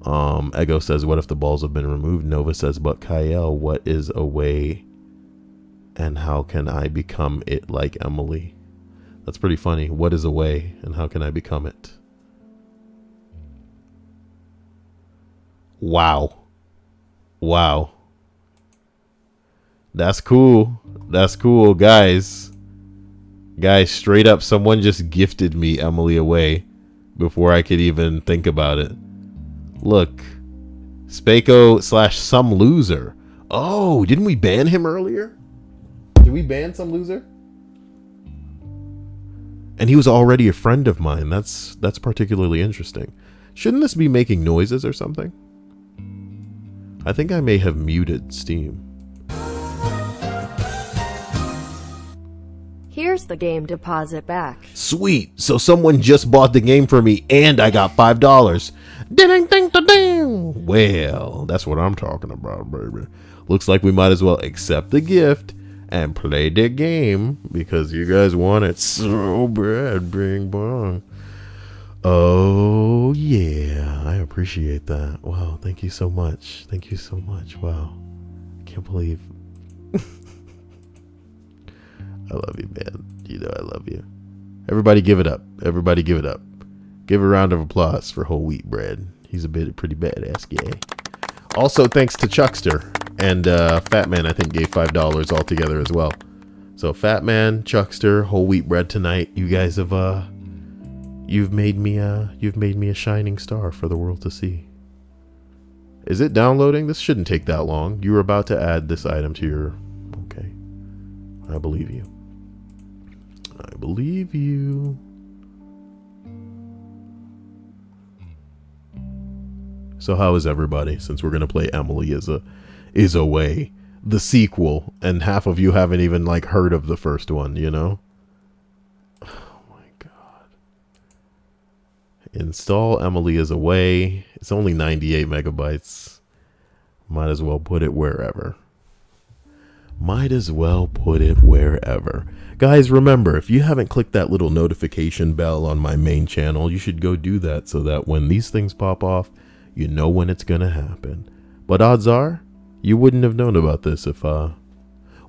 Ego says, what if the balls have been removed? Nova says, but Kyle, what is Away? And how can I become it like Emily? That's pretty funny. What is Away and how can I become it? Wow. Wow. That's cool. That's cool, guys. Guys, straight up, someone just gifted me Emily away before I could even think about it. Look. Spako / some loser. Oh, didn't we ban him earlier? Did we ban some loser? And he was already a friend of mine. That's particularly interesting. Shouldn't this be making noises or something? I think I may have muted Steam. Here's the game deposit back. Sweet. So someone just bought the game for me and I got $5. Ding ding ding ding. Well, that's what I'm talking about, baby. Looks like we might as well accept the gift and play the game because you guys want it so bad. Bing bong. Oh yeah, I appreciate that. Wow, thank you so much. Thank you so much. Wow, I can't believe. I love you, man. You know I love you. Everybody give it up. Everybody give it up. Give a round of applause for Whole Wheat Bread. He's a pretty badass guy. Also, thanks to Chuckster and Fat Man. I think gave $5 altogether as well. So Fat Man, Chuckster, Whole Wheat Bread tonight. You guys have you've made me a shining star for the world to see. Is it downloading? This shouldn't take that long. You were about to add this item to your. Okay, I believe you. I believe you. So how is everybody? Since we're gonna play Emily is Away, the sequel, and half of you haven't even like heard of the first one, you know? Oh my god. Install Emily is Away. It's only 98 megabytes. Might as well put it wherever. Might as well put it wherever. Guys, remember, if you haven't clicked that little notification bell on my main channel, you should go do that so that when these things pop off, you know when it's gonna happen. But odds are, you wouldn't have known about this if,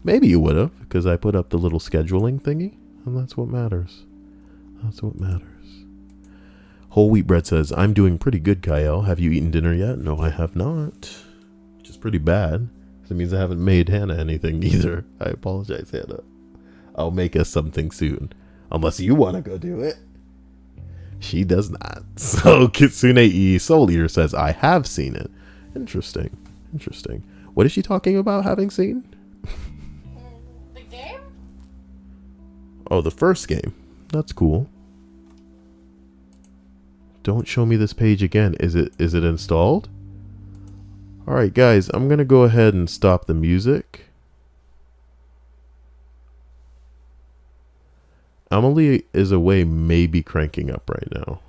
maybe you would have, because I put up the little scheduling thingy, and that's what matters. That's what matters. Whole Wheat Bread says, I'm doing pretty good, Kyle. Have you eaten dinner yet? No, I have not. Which is pretty bad. It means I haven't made Hannah anything either. I apologize, Hannah. I'll make us something soon. Unless you want to go do it. She does not. So Kitsune E Soul Eater says, I have seen it. Interesting. Interesting. What is she talking about having seen? The game? Oh, the first game. That's cool. Don't show me this page again. Is it installed? Alright guys, I'm gonna go ahead and stop the music. Emily is Away may be cranking up right now.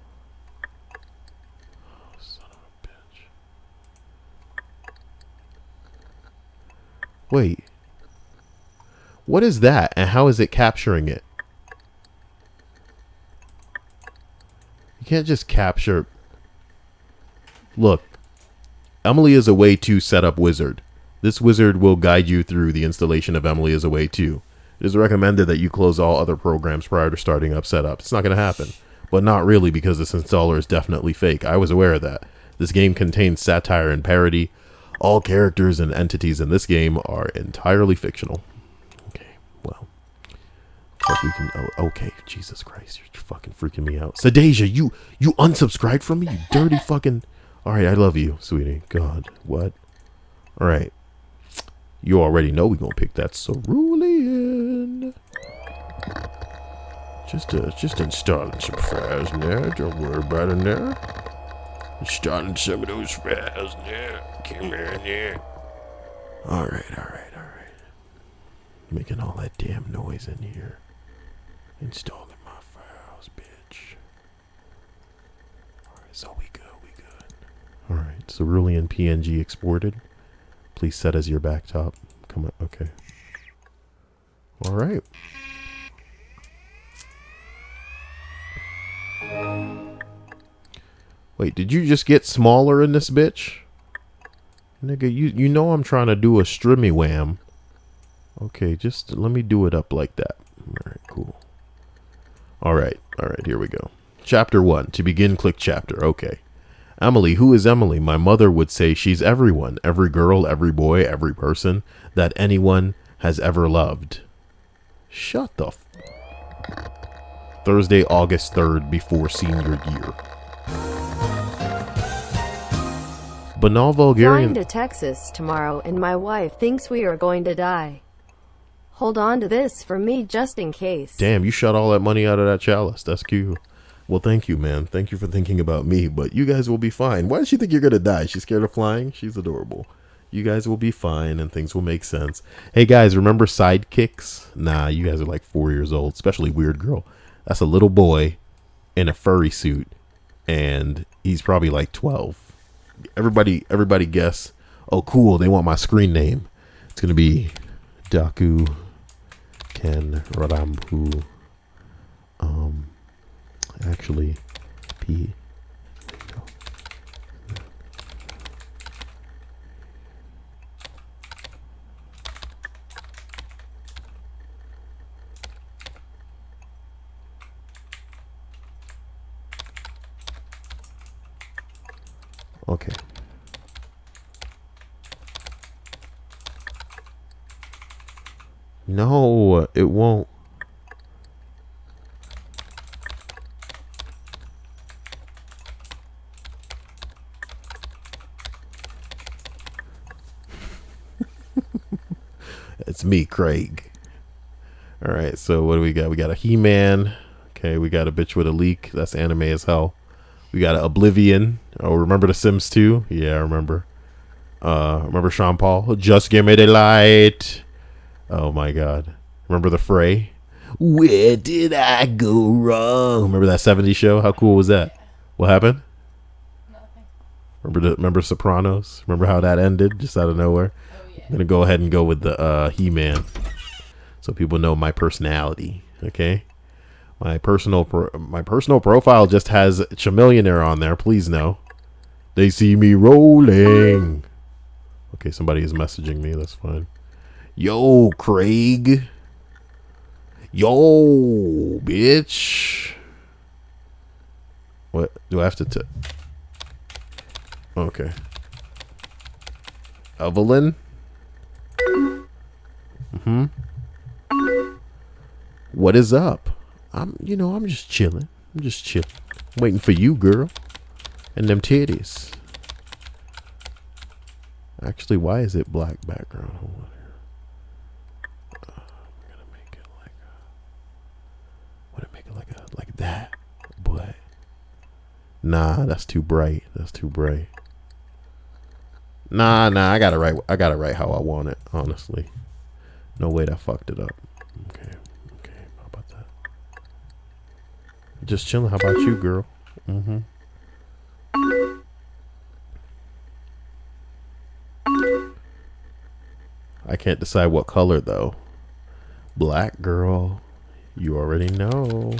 Oh, son of a bitch. Wait. What is that? And how is it capturing it? You can't just capture. Look. Emily is Away 2 setup wizard. This wizard will guide you through the installation of Emily is Away 2. It is recommended that you close all other programs prior to starting up setup. It's not going to happen. But not really, because this installer is definitely fake. I was aware of that. This game contains satire and parody. All characters and entities in this game are entirely fictional. Okay, well. Looks like we can, oh, okay, Jesus Christ, you're fucking freaking me out. Sadasia, you unsubscribed from me, you dirty fucking... Alright, I love you, sweetie. God, what? Alright. You already know we're gonna pick that cerulean. Just installing some files there. Don't worry about it now. Installing some of those files there. Come here there. Alright. Making all that damn noise in here. Installing my files, bitch. Alright, so we good. Alright, cerulean PNG exported. Please set as your backtop. Come on, okay. Alright. Wait, did you just get smaller in this bitch? Nigga, you know I'm trying to do a strimmy wham. Okay, just let me do it up like that. Alright, cool. Alright, here we go. Chapter 1. To begin, click chapter. Okay. Emily, who is Emily? My mother would say she's everyone, every girl, every boy, every person that anyone has ever loved. Shut the f. Thursday, August 3rd, before senior year. Banal Vulgarian. Flying to Texas tomorrow and my wife thinks we are going to die. Hold on to this for me just in case. Damn, you shot all that money out of that chalice. That's cute. Well, thank you, man. Thank you for thinking about me, but you guys will be fine. Why does she think you're going to die? She's scared of flying? She's adorable. You guys will be fine and things will make sense. Hey, guys, remember Sidekicks? Nah, you guys are like 4 years old, especially Weird Girl. That's a little boy in a furry suit, and he's probably like 12. Everybody guess. Oh, cool. They want my screen name. It's going to be Daku Ken Radampu. Actually, P. Okay. No, it won't. It's me, Craig. All right, so what do we got? We got a He-Man. Okay, we got a bitch with a leak. That's anime as hell. We got a Oblivion. Oh, remember The Sims 2? Yeah, I remember. Remember Sean Paul? Just give me the light. Oh my God. Remember The Fray? Where did I go wrong? Remember that 70s show? How cool was that? What happened? Nothing. Remember Sopranos? Remember how that ended just out of nowhere? Oh, yeah. I'm gonna go ahead and go with the He-Man, so people know my personality. Okay, my personal profile just has Chamillionaire on there. Please know. They see me rolling. Okay, somebody is messaging me. That's fine. Yo, Craig. Yo, bitch. What do I have to? Okay. Evelyn. What is up? I'm just chilling. Waiting for you, girl. And them titties. Actually, why is it black background? Hold on here. I'm gonna make it like that. But nah, that's too bright. Nah, I got it right how I want it, honestly. No way that fucked it up. Okay, how about that? Just chilling. How about you, girl? I can't decide what color though. Black, girl. You already know.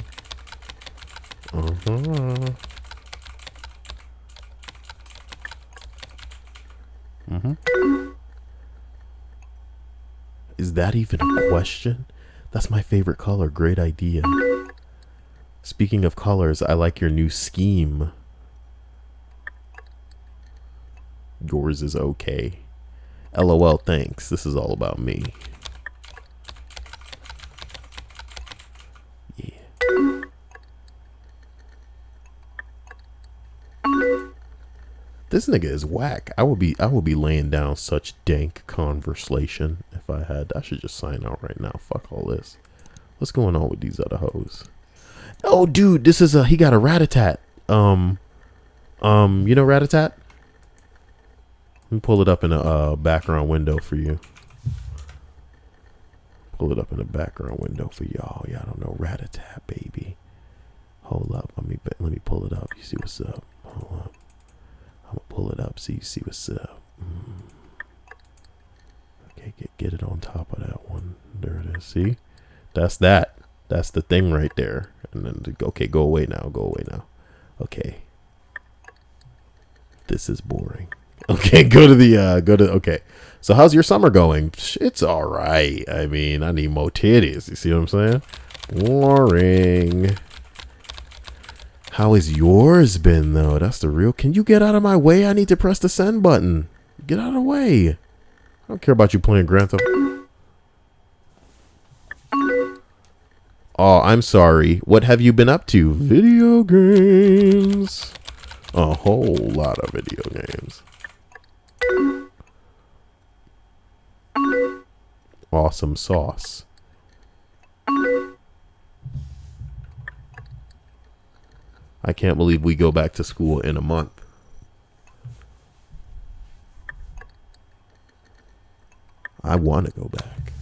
Is that even a question? That's my favorite color. Great idea. Speaking of colors, I like your new scheme. Yours is okay. LOL, thanks. This is all about me. Yeah. This nigga is whack. I would be laying down such dank conversation if I had. I should just sign out right now. Fuck all this. What's going on with these other hoes? Oh, dude, this is he got a Rat-a-tat. You know Rat-a-tat? Let me pull it up in a background window for you. Pull it up in a background window for y'all. Y'all don't know Rat-a-tat, baby. Hold up. Let me pull it up. You see what's up? Hold up. I'm gonna pull it up so you see what's up. Okay, get it on top of that one. There it is. See? That's that. That's the thing right there. And then, okay, go away now. Okay. This is boring. Okay, okay. So how's your summer going? It's all right. I mean, I need more titties. You see what I'm saying? Boring. How has yours been, though? That's the real... Can you get out of my way? I need to press the send button. Get out of the way. I don't care about you playing Grand Theft. Oh, I'm sorry. What have you been up to? Video games. A whole lot of video games. Awesome sauce. I can't believe we go back to school in a month. I want to go back.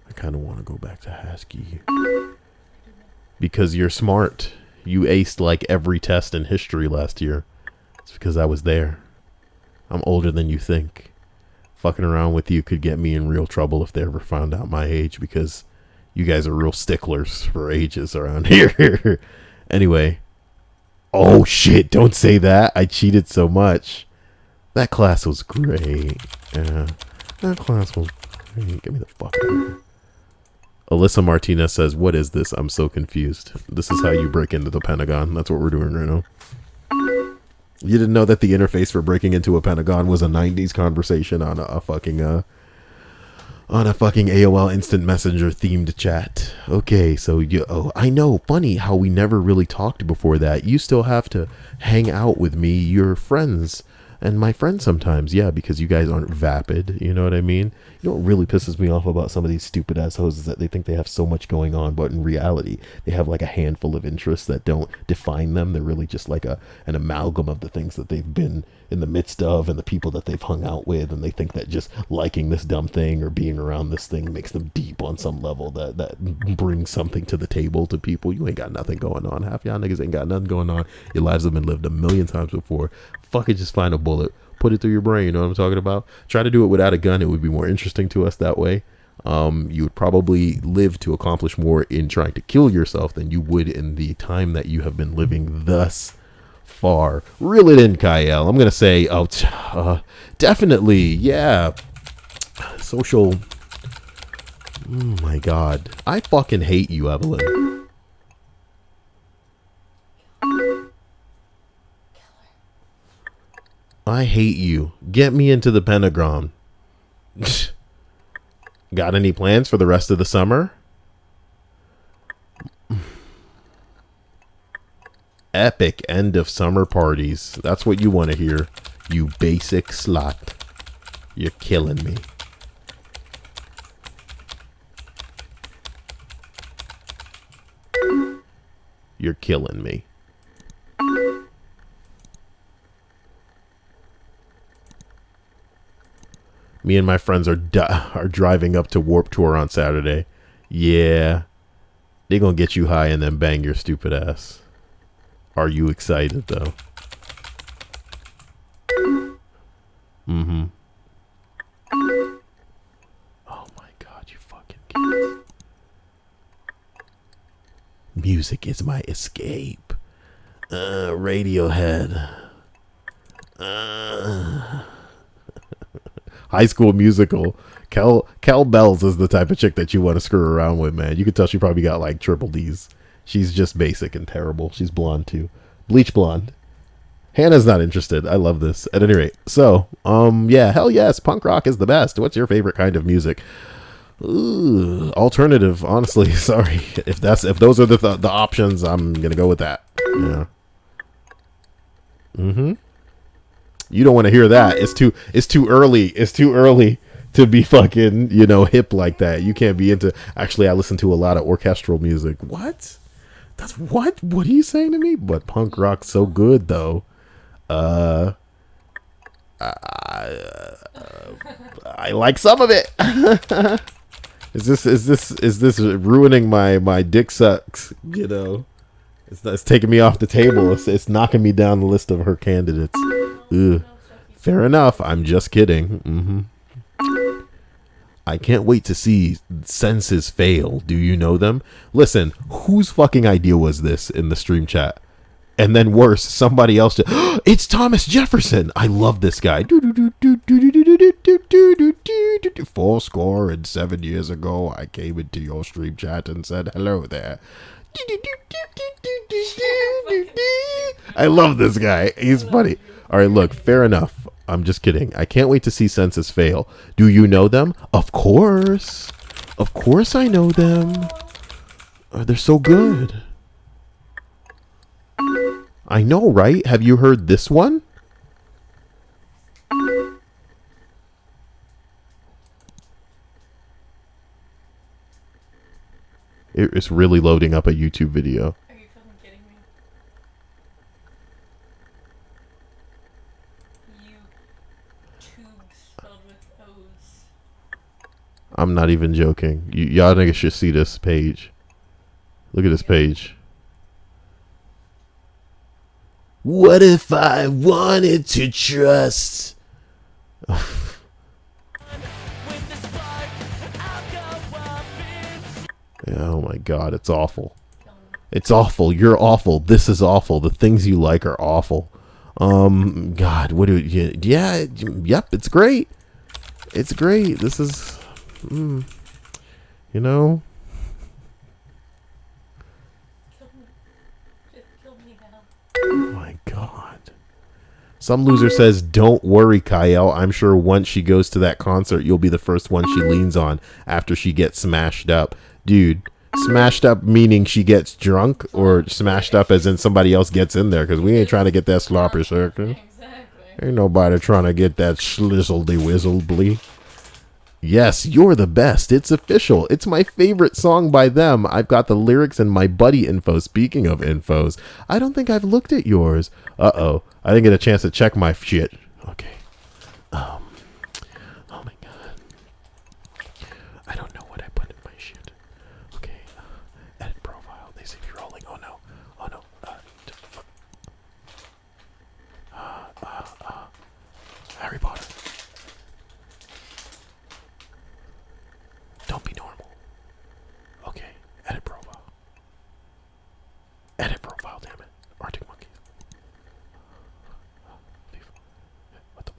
I kind of want to go back to Husky. Because you're smart. You aced like every test in history last year. It's because I was there. I'm older than you think. Fucking around with you could get me in real trouble if they ever found out my age, because you guys are real sticklers for ages around here. Anyway. Oh shit, don't say that. I cheated so much. That class was great. Yeah. That class was great. Get me the fuck out of here. Alyssa Martinez says, what is this? I'm so confused. This is how you break into the Pentagon. That's what we're doing right now. You didn't know that the interface for breaking into a Pentagon was a 90s conversation on a fucking AOL Instant Messenger themed chat. Okay, so I know, funny how we never really talked before that. You still have to hang out with me, your friends, and my friends sometimes. Yeah, because you guys aren't vapid, you know what I mean? You know what really pisses me off about some of these stupid assholes is that they think they have so much going on, but in reality, they have like a handful of interests that don't define them. They're really just like an amalgam of the things that they've been in the midst of and the people that they've hung out with, and they think that just liking this dumb thing or being around this thing makes them deep on some level that brings something to the table to people. You ain't got nothing going on. Half y'all niggas ain't got nothing going on. Your lives have been lived a million times before. Fucking just find a bullet, put it through your brain. You know what I'm talking about? Try to do it without a gun. It would be more interesting to us that way. You would probably live to accomplish more in trying to kill yourself than you would in the time that you have been living thus far. Reel it in, Kyle. I'm going to say, definitely. Yeah. Social. Oh my God. I fucking hate you, Evelyn. I hate you. Get me into the Pentagon. Got any plans for the rest of the summer? Epic end of summer parties. That's what you want to hear. You basic slut. You're killing me. You're killing me. Me and my friends are driving up to Warped Tour on Saturday. Yeah. They gonna get you high and then bang your stupid ass. Are you excited, though? Mm-hmm. Oh my God, you fucking kids. Music is my escape. Radiohead. High School Musical. Kel Bells is the type of chick that you want to screw around with, man. You can tell she probably got like triple D's. She's just basic and terrible. She's blonde too. Bleach blonde. Hannah's not interested. I love this. At any rate. So, yeah, hell yes. Punk rock is the best. What's your favorite kind of music? Ooh, alternative, honestly. Sorry. If those are the options, I'm going to go with that. Yeah. Mm-hmm. You don't want to hear that. It's too early. It's too early to be fucking, hip like that. You can't be into... Actually, I listen to a lot of orchestral music. What? That's what? What are you saying to me? But punk rock's so good, though. I like some of it. Is this ruining my dick sucks? It's taking me off the table. It's knocking me down the list of her candidates. Ugh. Fair enough. I'm just kidding. Mm-hmm. I can't wait to see Senses Fail. Do you know them? Listen, whose fucking idea was this in the stream chat? And then worse, somebody else. It's Thomas Jefferson. I love this guy. 7 years ago, I came into your stream chat and said hello there. I love this guy. He's funny. All right, look, fair enough. I'm just kidding. I can't wait to see Census fail. Do you know them? Of course. Of course I know them. They're so good. I know, right? Have you heard this one? It's really loading up a YouTube video. Are you fucking kidding me? You tubes filled with O's. I'm not even joking. Y'all niggas should see this page. Look at this page. What if I wanted to trust? Yeah, oh my god, it's awful. It's awful. You're awful. This is awful. The things you like are awful. God, what do you... Yeah, yep, it's great. It's great. This is... you know... Oh my god. Some loser says, don't worry, Kyle. I'm sure once she goes to that concert, you'll be the first one she leans on after she gets smashed up. Dude, smashed up meaning she gets drunk, or smashed up as in somebody else gets in there? Because we ain't trying to get that sloppy circle. Exactly. Ain't nobody trying to get that schlizzledy-whizzledy. Yes, you're the best. It's official. It's my favorite song by them. I've got the lyrics in my buddy info. Speaking of infos, I don't think I've looked at yours. Uh-oh. I didn't get a chance to check my shit. Okay. Oh my god. I don't know what I put in my shit. Okay. Edit profile. They see me rolling. Oh no. Oh no. Harry Potter. Don't be normal. Okay. Edit profile. Edit profile, damn it. Arctic Monkeys. What the...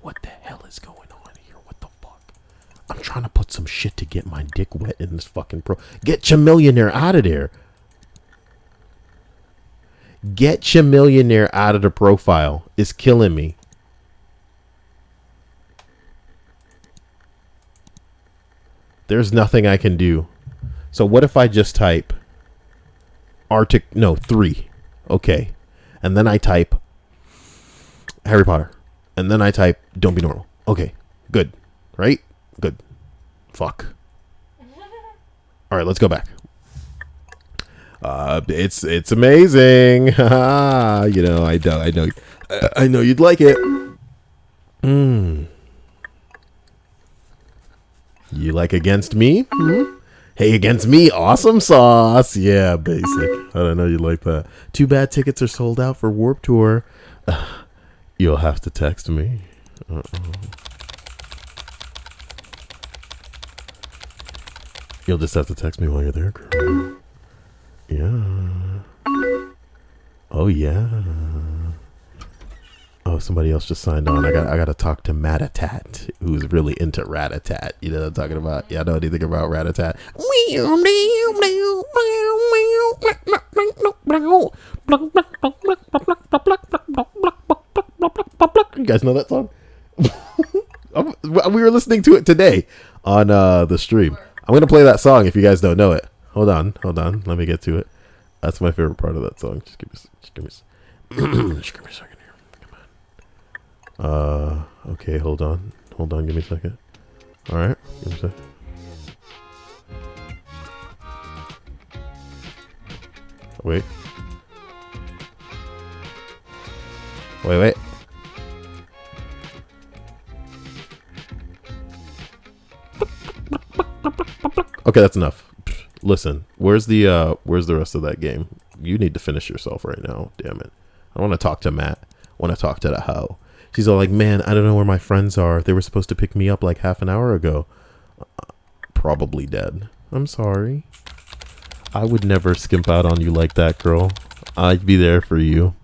What the hell is going on here? What the fuck? I'm trying to put some shit to get my dick wet in this fucking pro. Get your millionaire out of there. Get your millionaire out of the profile. It's killing me. There's nothing I can do. So what if I just type Arctic, no, 3. Okay. And then I type Harry Potter. And then I type don't be normal. Okay. Good. Right? Good. Fuck. All right, let's go back. It's amazing. You know, I know you'd like it. You like Against Me? Hey, Against Me, awesome sauce. Yeah, basic. I don't know you like that. Too bad tickets are sold out for Warped Tour. You'll have to text me. You'll just have to text me while you're there, girl. Yeah. Oh yeah. Oh, somebody else just signed on. I gotta talk to Matatat, who's really into Ratatat. You know what I'm talking about? Yeah, I know anything about Ratatat. You guys know that song? We were listening to it today on the stream. I'm gonna play that song if you guys don't know it. Hold on. Let me get to it. That's my favorite part of that song. Just give me a second here. Come on. Okay, hold on. Give me a second. All right. Give me a second. Wait. Okay, that's enough. Listen, where's the rest of that game? You need to finish yourself right now. Damn it. I want to talk to Matt. I want to talk to the hoe. She's all like, man, I don't know where my friends are. They were supposed to pick me up like half an hour ago. Probably dead. I'm sorry. I would never skimp out on you like that, girl. I'd be there for you.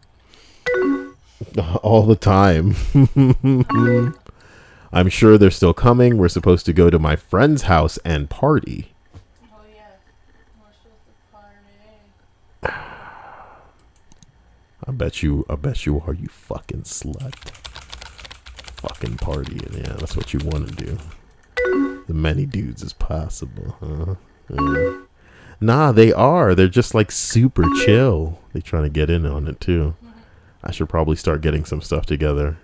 All the time. I'm sure they're still coming. We're supposed to go to my friend's house and party. Oh yeah, we're supposed to party. I bet you are, you fucking slut. Fucking party. Yeah, that's what you want to do. As many dudes as possible, huh? Yeah. Nah, they are. They're just like super chill. They trying to get in on it too. I should probably start getting some stuff together.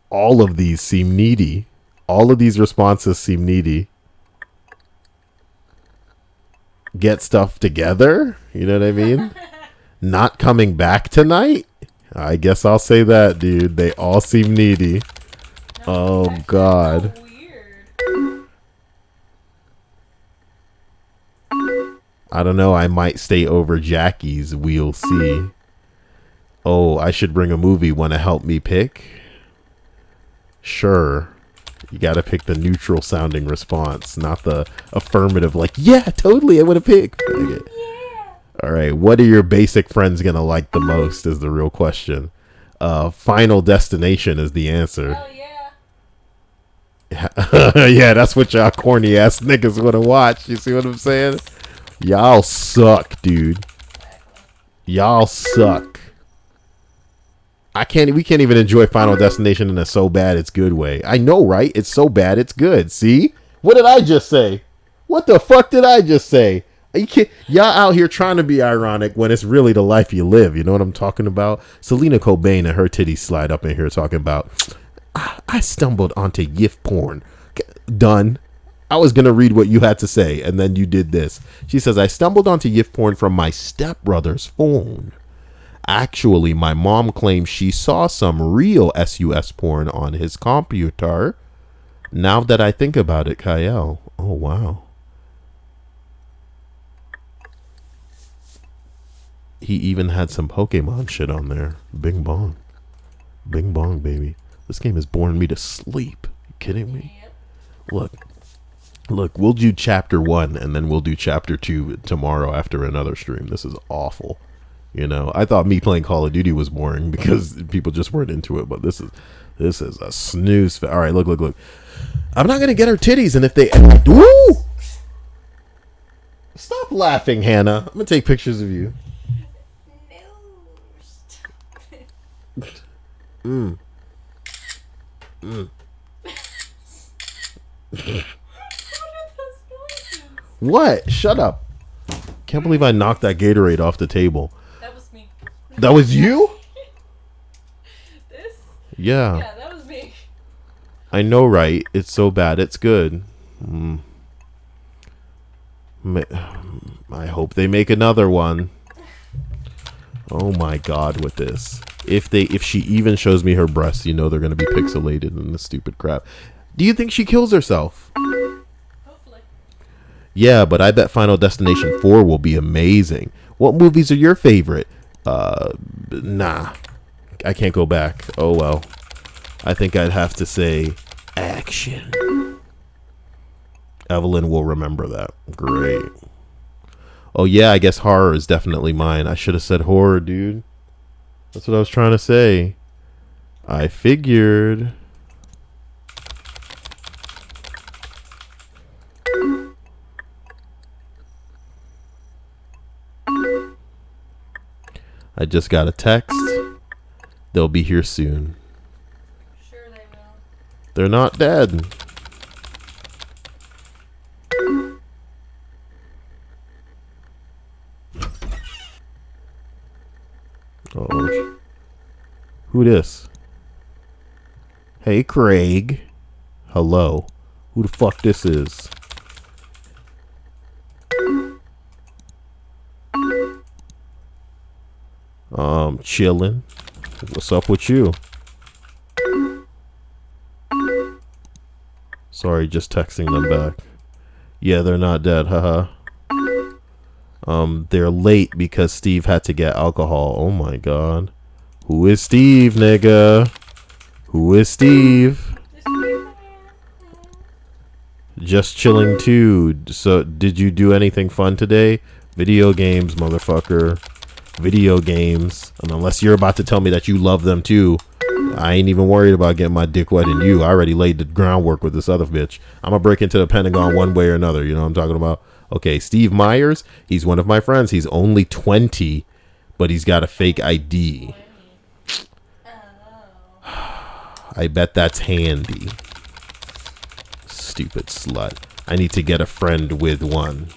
All of these seem needy. All of these responses seem needy. Get stuff together? You know what I mean? Not coming back tonight? I guess I'll say that, dude. They all seem needy. Oh, God. So weird. I don't know. I might stay over Jackie's. We'll see. Oh, I should bring a movie. Want to help me pick? Sure. You got to pick the neutral sounding response, not the affirmative, like, yeah, totally, I want to pick. Yeah. All right, what are your basic friends going to like the most is the real question. Final Destination is the answer. Hell yeah. Yeah, that's what y'all corny ass niggas want to watch. You see what I'm saying? Y'all suck, dude. Y'all suck. We can't even enjoy Final Destination in a so bad it's good way. I know, right? It's so bad it's good. See? What did I just say? What the fuck did I just say? Y'all out here trying to be ironic when it's really the life you live. You know what I'm talking about? Selena Cobain and her titties slide up in here talking about, I stumbled onto YIF porn. Done. I was going to read what you had to say, and then you did this. She says, I stumbled onto YIF porn from my stepbrother's phone. Actually, my mom claims she saw some real SUS porn on his computer. Now that I think about it, Kyle. Oh, wow. He even had some Pokemon shit on there. Bing bong. Bing bong, baby. This game has bored me to sleep. You kidding me? Yep. Look, we'll do chapter 1 and then we'll do chapter 2 tomorrow after another stream. This is awful. You know, I thought me playing Call of Duty was boring because people just weren't into it, but this is a snooze. All right, look. I'm not going to get her titties, and if they... Ooh! Stop laughing, Hannah. I'm going to take pictures of you. No. What? Shut up. Can't believe I knocked that Gatorade off the table. That was me. That was you? This? Yeah. Yeah, that was me. I know, right? It's so bad. It's good. I hope they make another one. Oh my God, with this. If she even shows me her breasts, you know they're going to be pixelated in this stupid crap. Do you think she kills herself? Hopefully. Yeah, but I bet Final Destination 4 will be amazing. What movies are your favorite? Nah. I can't go back. Oh well. I think I'd have to say action. Evelyn will remember that. Great. Oh yeah, I guess horror is definitely mine. I should have said horror, dude. That's what I was trying to say. I figured. I just got a text. They'll be here soon. Sure they will. They're not dead. Oh, who this? Hey, Craig. Hello. Who the fuck this is? Chilling. What's up with you? Sorry, just texting them back. Yeah, they're not dead. Haha. They're late because Steve had to get alcohol. Oh my god. Who is Steve, nigga? Who is Steve? Just chilling too. So, did you do anything fun today? Video games, motherfucker. Video games. And unless you're about to tell me that you love them too, I ain't even worried about getting my dick wet in you. I already laid the groundwork with this other bitch. I'm gonna break into the Pentagon one way or another. You know what I'm talking about? Okay, Steve Myers. He's one of my friends. He's only 20, but he's got a fake ID. I bet that's handy. Stupid slut. I need to get a friend with one.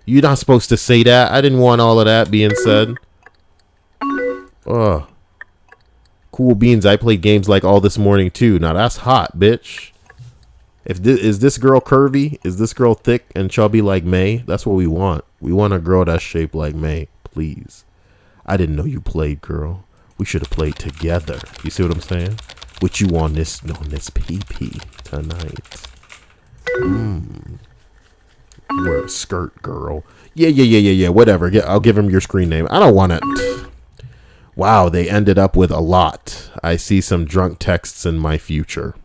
You're not supposed to say that. I didn't want all of that being said. Ugh. Cool beans. I played games like all this morning too. Now that's hot, bitch. Is this girl curvy? Is this girl thick and chubby like May? That's what we want. We want a girl that's shaped like May. Please. I didn't know you played, girl. We should have played together. You see what I'm saying? With you on this PP tonight. Wear a skirt, girl. Yeah. Whatever. I'll give him your screen name. I don't want it. Wow, they ended up with a lot. I see some drunk texts in my future.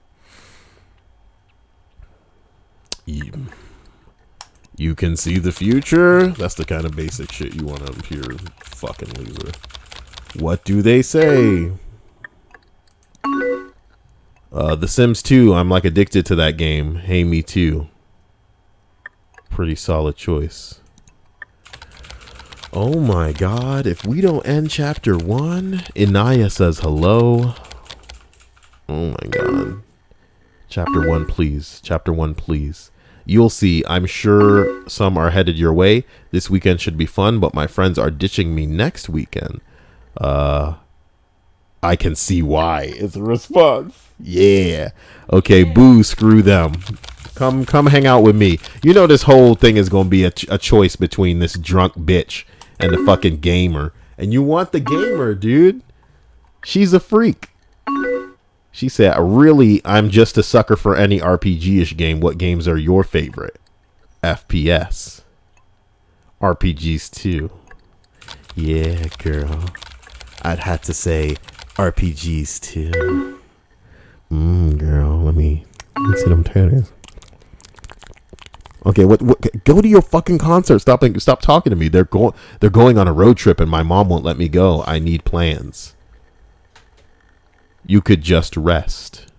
You can see the future? That's the kind of basic shit you want to hear, fucking loser. What do they say? The Sims 2, I'm like addicted to that game. Hey, me too. Pretty solid choice. Oh my god, if we don't end chapter 1, Inaya says hello. Oh my god. Chapter 1, please. Chapter 1, please. You'll see, I'm sure some are headed your way. This weekend should be fun, but my friends are ditching me next weekend. I can see why. It's a response. Yeah. Okay, boo, screw them. Come hang out with me. You know this whole thing is going to be a choice between this drunk bitch and the fucking gamer. And you want the gamer, dude. She's a freak. She said, really, I'm just a sucker for any RPG-ish game. What games are your favorite? FPS. RPGs too. Yeah, girl. I'd have to say RPGs too. Girl, let me see them titties. Okay, what? Go to your fucking concert. Stop talking to me. They're going on a road trip, and my mom won't let me go. I need plans. You could just rest,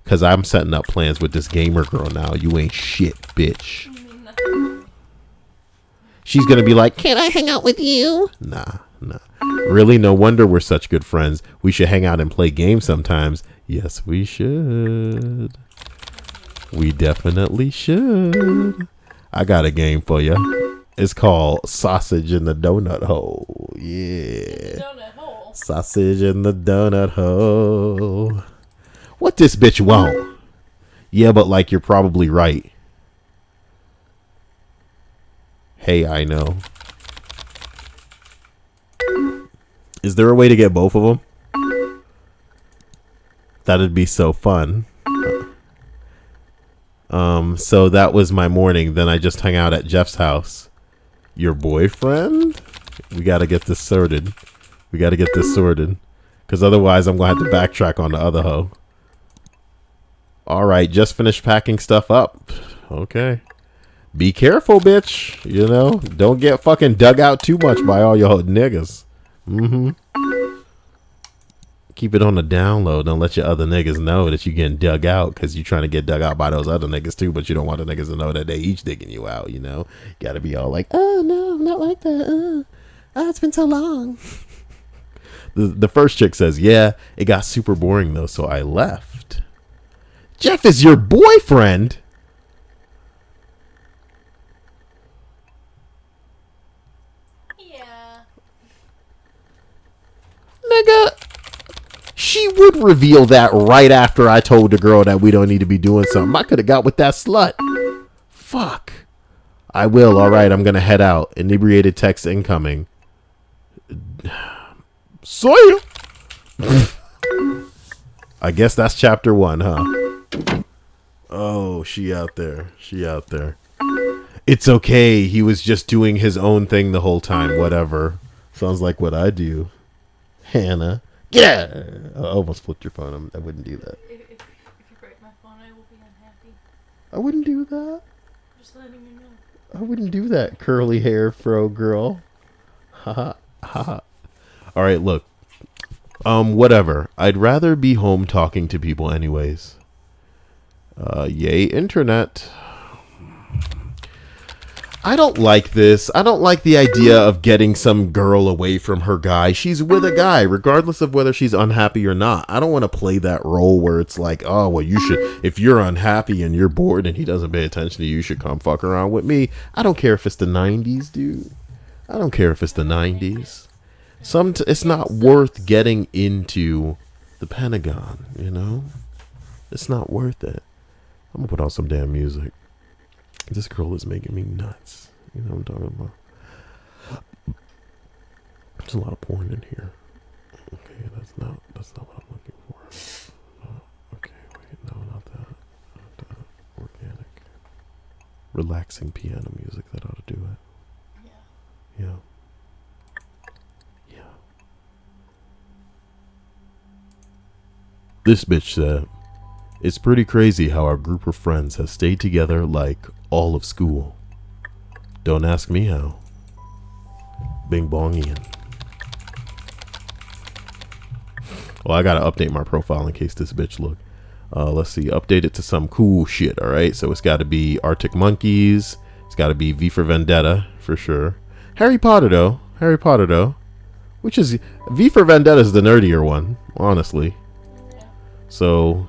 cause I'm setting up plans with this gamer girl now. You ain't shit, bitch. She's gonna be like, "Can I hang out with you?" Nah. Really, no wonder we're such good friends. We should hang out and play games sometimes. Yes, we should. We definitely should. I got a game for you. It's called Sausage in the Donut Hole. Yeah. Donut hole. Sausage in the donut hole. What this bitch want? Yeah, but like you're probably right. Hey, I know. Is there a way to get both of them? That'd be so fun. So that was my morning. Then I just hung out at Jeff's house. Your boyfriend? We gotta get this sorted. Because otherwise I'm going to have to backtrack on the other hoe. Alright, just finished packing stuff up. Okay. Be careful, bitch. You know, don't get fucking dug out too much by all your niggas. Keep it on the down low. Don't let your other niggas know that you're getting dug out, because you're trying to get dug out by those other niggas too, but you don't want the niggas to know that they each digging you out, you know? You gotta be all like, oh no, I'm not like that. Oh, it's been so long. The first chick says, yeah, it got super boring though, so I left. Jeff is your boyfriend? Yeah. Nigga. She would reveal that right after I told the girl that we don't need to be doing something. I could have got with that slut. Fuck. I will. All right, I'm going to head out. Inebriated text incoming. Saw you. I guess that's chapter 1, huh? Oh, she out there. It's okay. He was just doing his own thing the whole time. Whatever. Sounds like what I do. Hannah. Yeah. I almost flipped your phone. I wouldn't do that. If you break my phone, I will be unhappy. I wouldn't do that. Just letting you know. I wouldn't do that, curly hair fro girl. Ha ha. All right, look. Whatever. I'd rather be home talking to people anyways. Yay, internet. I don't like this. I don't like the idea of getting some girl away from her guy. She's with a guy, regardless of whether she's unhappy or not. I don't want to play that role where it's like, oh, well, you should, if you're unhappy and you're bored and he doesn't pay attention to you, you should come fuck around with me. I don't care if it's the 90s, dude. I don't care if it's the 90s. It's not worth getting into the Pentagon, you know? It's not worth it. I'm going to put on some damn music. This girl is making me nuts. You know what I'm talking about? There's a lot of porn in here. Okay, that's not what I'm looking for. Okay, wait, no, not that. Not that. Organic. Relaxing piano music, that ought to do it. Yeah. Yeah. This bitch said, it's pretty crazy how our group of friends has stayed together like all of school. Don't ask me how. Bing bong Ian. Well, I gotta update my profile in case this bitch look. Let's see, update it to some cool shit, alright? So it's gotta be Arctic Monkeys. It's gotta be V for Vendetta, for sure. Harry Potter though. Which is, V for Vendetta is the nerdier one, honestly. So,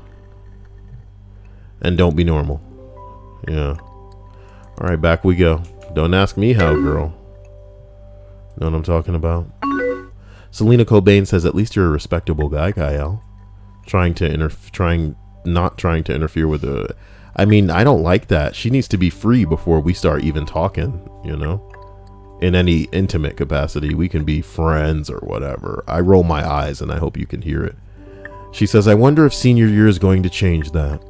and Don't Be Normal. Yeah. Alright, back we go. Don't ask me how, girl. Know what I'm talking about? Selena Cobain says, at least you're a respectable guy, Kyle. Not trying to interfere with the... I mean, I don't like that. She needs to be free before we start even talking, you know? In any intimate capacity. We can be friends or whatever. I roll my eyes and I hope you can hear it. She says, I wonder if senior year is going to change that.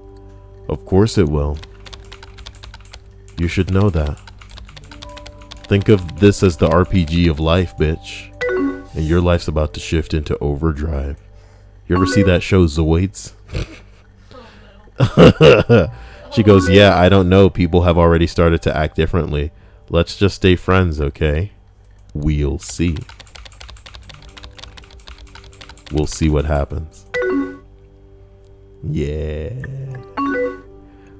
Of course it will. You should know that. Think of this as the RPG of life, bitch. And your life's about to shift into overdrive. You ever see that show Zoids? She goes, yeah, I don't know. People have already started to act differently. Let's just stay friends, okay? We'll see. We'll see what happens. Yeah.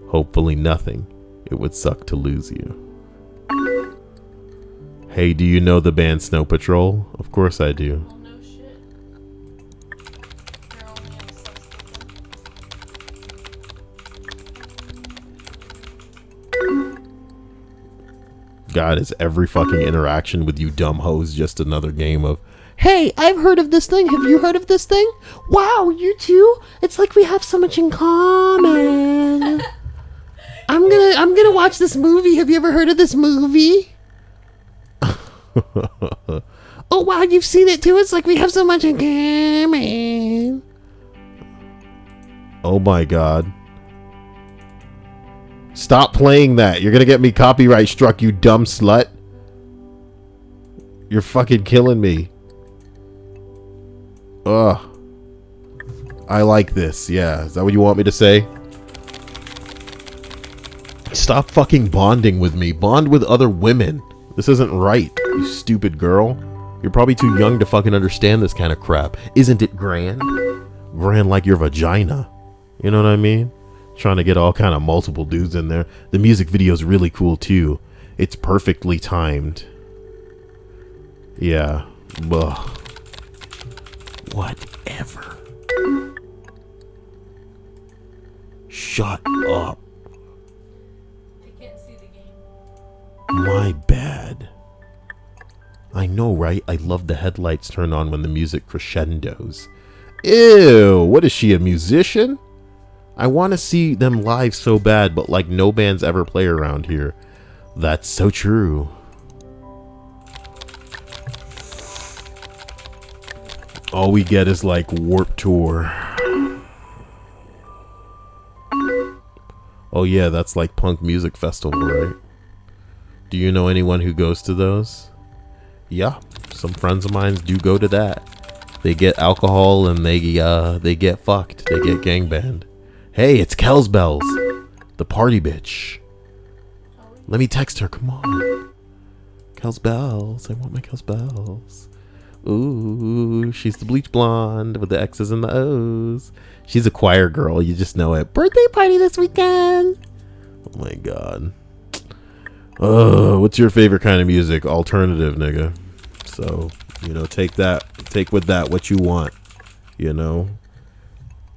Hopefully nothing. It would suck to lose you. Hey, do you know the band Snow Patrol? Of course I do. Well, no shit. They're only obsessed with them. God, is every fucking interaction with you dumb hoes just another game of, hey, I've heard of this thing. Have you heard of this thing? Wow, you too? It's like we have so much in common. I'm gonna watch this movie. Have you ever heard of this movie? Oh wow, you've seen it too? It's like we have so much in common. Oh my god. Stop playing that. You're gonna get me copyright struck, you dumb slut. You're fucking killing me. Ugh. I like this. Yeah. Is that what you want me to say? Stop fucking bonding with me. Bond with other women. This isn't right, you stupid girl. You're probably too young to fucking understand this kind of crap. Isn't it grand? Grand like your vagina. You know what I mean? Trying to get all kind of multiple dudes in there. The music video is really cool too. It's perfectly timed. Yeah. Ugh. Whatever. Shut up. They can't see the game. My bad. I know, right? I love the headlights turn on when the music crescendos. Ew, what is she, a musician? I want to see them live so bad, but like no bands ever play around here. That's so true. All we get is like Warped Tour. Oh yeah, that's like punk music festival, right? Do you know anyone who goes to those? Yeah, some friends of mine do go to that. They get alcohol and they get fucked. They get gangbanged. Hey, it's Kells Bells, the party bitch. Let me text her. Come on, Kells Bells. I want my Kells Bells. Ooh, she's the bleach blonde with the X's and the O's. She's a choir girl. You just know it. Birthday party this weekend. Oh my god. What's your favorite kind of music? Alternative, nigga. So, you know, take with that what you want, you know.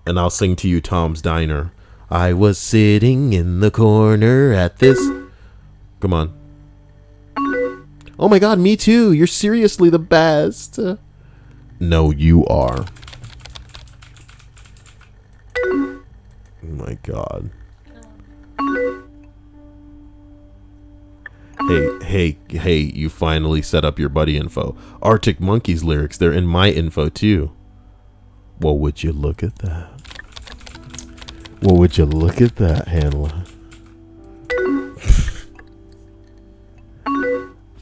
And I'll sing to you Tom's Diner. I was sitting in the corner at this. Come on. Oh my god, me too. You're seriously the best. No, you are. Oh my god. Hey, you finally set up your buddy info. Arctic Monkeys lyrics, they're in my info too. Well, would you look at that? Well, would you look at that, Hanla?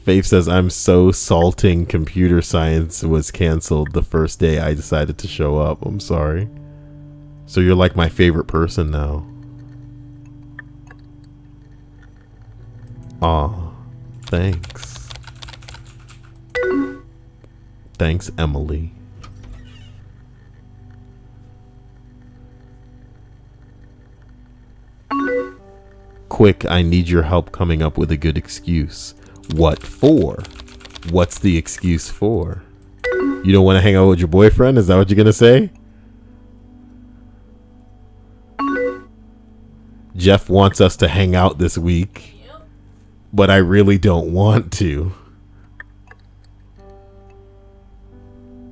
Faith says, I'm so salting computer science was canceled the first day I decided to show up. I'm sorry. So you're like my favorite person now. Aw. Thanks. Thanks, Emily. Quick, I need your help coming up with a good excuse. What for? What's the excuse for? You don't want to hang out with your boyfriend? Is that what you're gonna say? Jeff wants us to hang out this week. But I really don't want to.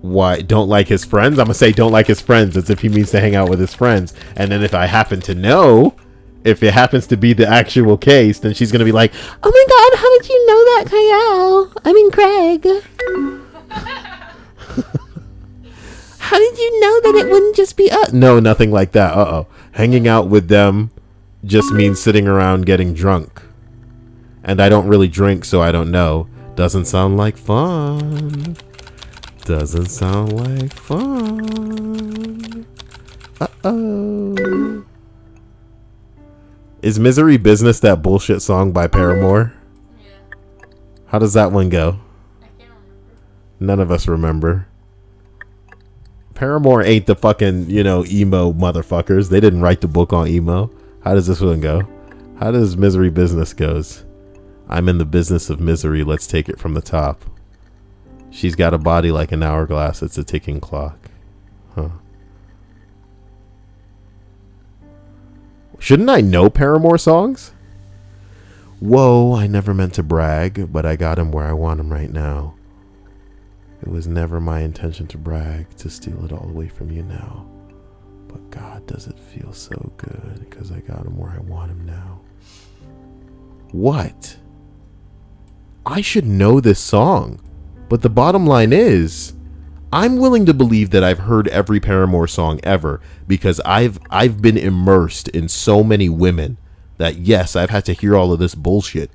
Why? Don't like his friends? I'm gonna say don't like his friends as if he means to hang out with his friends. And then if I happen to know, if it happens to be the actual case, then she's gonna be like, oh my god, how did you know that, Kyle? I mean, Craig. How did you know that it wouldn't just be us? No, nothing like that. Hanging out with them just means sitting around getting drunk. And I don't really drink, so I don't know. Doesn't sound like fun. Doesn't sound like fun. Uh-oh. Is Misery Business that bullshit song by Paramore? Yeah. How does that one go? I can't remember. None of us remember. Paramore ain't the fucking, you know, emo motherfuckers. They didn't write the book on emo. How does this one go? How does Misery Business goes? I'm in the business of misery. Let's take it from the top. She's got a body like an hourglass. It's a ticking clock. Huh. Shouldn't I know Paramore songs? Whoa, I never meant to brag, but I got him where I want him right now. It was never my intention to brag, to steal it all away from you now. But God, does it feel so good, because I got him where I want him now. What? I should know this song, but the bottom line is, I'm willing to believe that I've heard every Paramore song ever because I've been immersed in so many women that yes, I've had to hear all of this bullshit,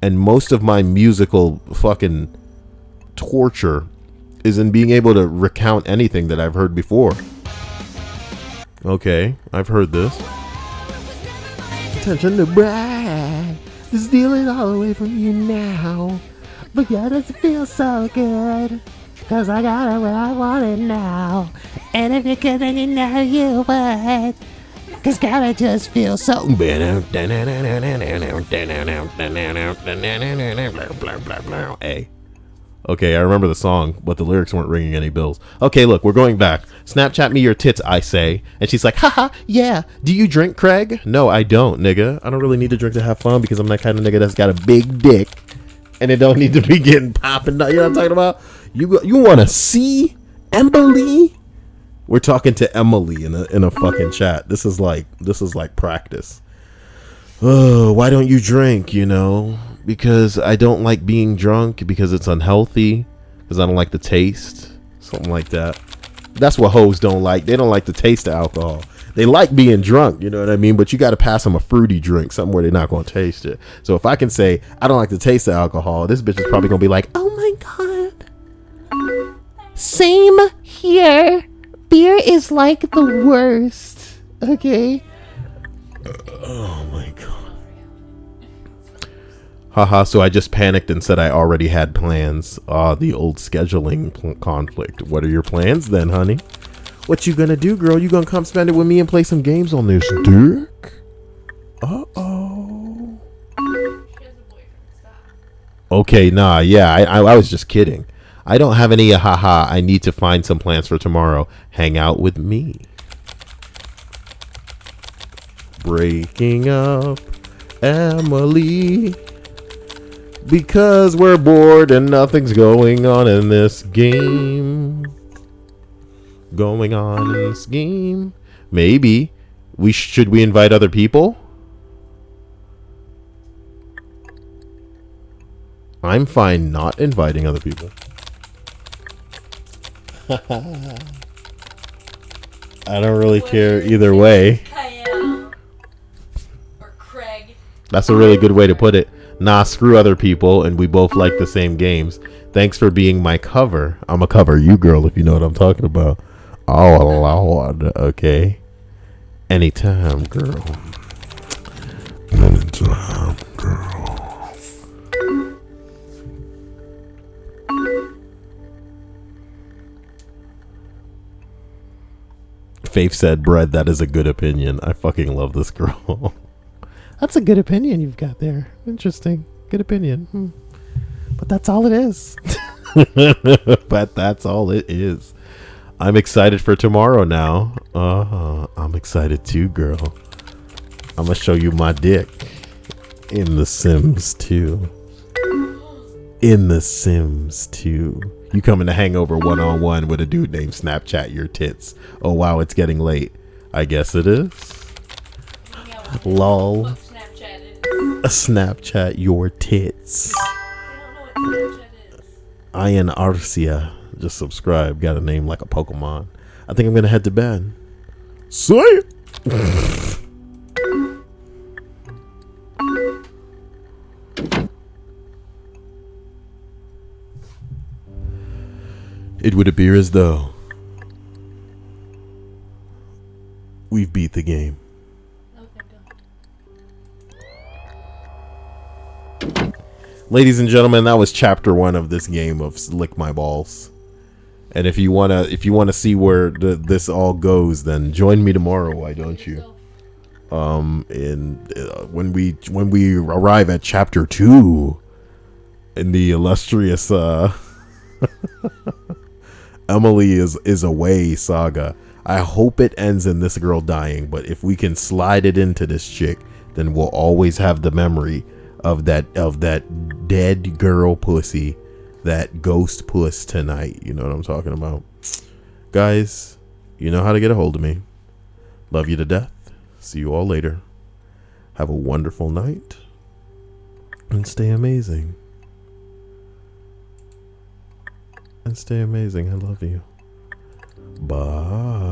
and most of my musical fucking torture is in being able to recount anything that I've heard before. Okay, I've heard this. Attention to brag. Steal it all away from you now. But yeah, does it feel so good? Cause I got it where I want it now. And if you could, then you know you would. Cause God, it just feels so. Hey. Okay, I remember the song, but the lyrics weren't ringing any bells. Okay, look, we're going back. Snapchat me your tits, I say. And she's like, haha, yeah. Do you drink, Craig? No, I don't, nigga. I don't really need to drink to have fun because I'm that kind of nigga that's got a big dick. And it don't need to be getting popping. You know what I'm talking about? You want to see Emily? We're talking to Emily in a fucking chat. This is like practice. Oh, why don't you drink, you know? Because I don't like being drunk, because it's unhealthy, because I don't like the taste, something like that. That's what hoes don't like. They don't like the taste of alcohol. They like being drunk, you know what I mean? But you got to pass them a fruity drink, something where they're not going to taste it. So if I can say, I don't like to taste the alcohol, this bitch is probably going to be like, oh my God. Same here. Beer is like the worst. Okay. Oh my God. Haha, so I just panicked and said I already had plans. The old scheduling conflict. What are your plans then, honey? What you gonna do, girl? You gonna come spend it with me and play some games on this dick? Uh-oh. Okay, nah, yeah, I was just kidding. I don't have any haha. I need to find some plans for tomorrow. Hang out with me. Breaking up, Emily. Because we're bored and nothing's going on in this game. Going on in this game. Maybe. Should we invite other people? I'm fine not inviting other people. I don't really care either way. Or Craig. That's a really good way to put it. Nah, screw other people, and we both like the same games. Thanks for being my cover. I'm a cover you, girl, if you know what I'm talking about. Oh, Lord. Okay. Anytime, girl. Anytime, girl. Faith said, Bread, that is a good opinion. I fucking love this girl. That's a good opinion you've got there. Interesting. Good opinion. But that's all it is. But that's all it is. I'm excited for tomorrow now. I'm excited too, girl. I'm going to show you my dick. In The Sims 2. In The Sims 2. You coming to hangover one-on-one with a dude named Snapchat your tits. Oh, wow, it's getting late. I guess it is. Lol. A Snapchat your tits. I don't know what Snapchat is. Ian Arcia. Just subscribe. Got a name like a Pokemon. I think I'm going to head to bed. See ya. It would appear as though we've beat the game. Ladies and gentlemen, that was chapter 1 of this game of Lick My Balls. And if you wanna see where this all goes, then join me tomorrow. Why don't you? When we arrive at chapter 2 in the illustrious Emily is away saga. I hope it ends in this girl dying, but if we can slide it into this chick, then we'll always have the memory of that dead girl pussy, that ghost puss tonight. You know what I'm talking about, guys? You know how to get a hold of me. Love you to death. See you all later. Have a wonderful night and stay amazing. And stay amazing. I love you. Bye.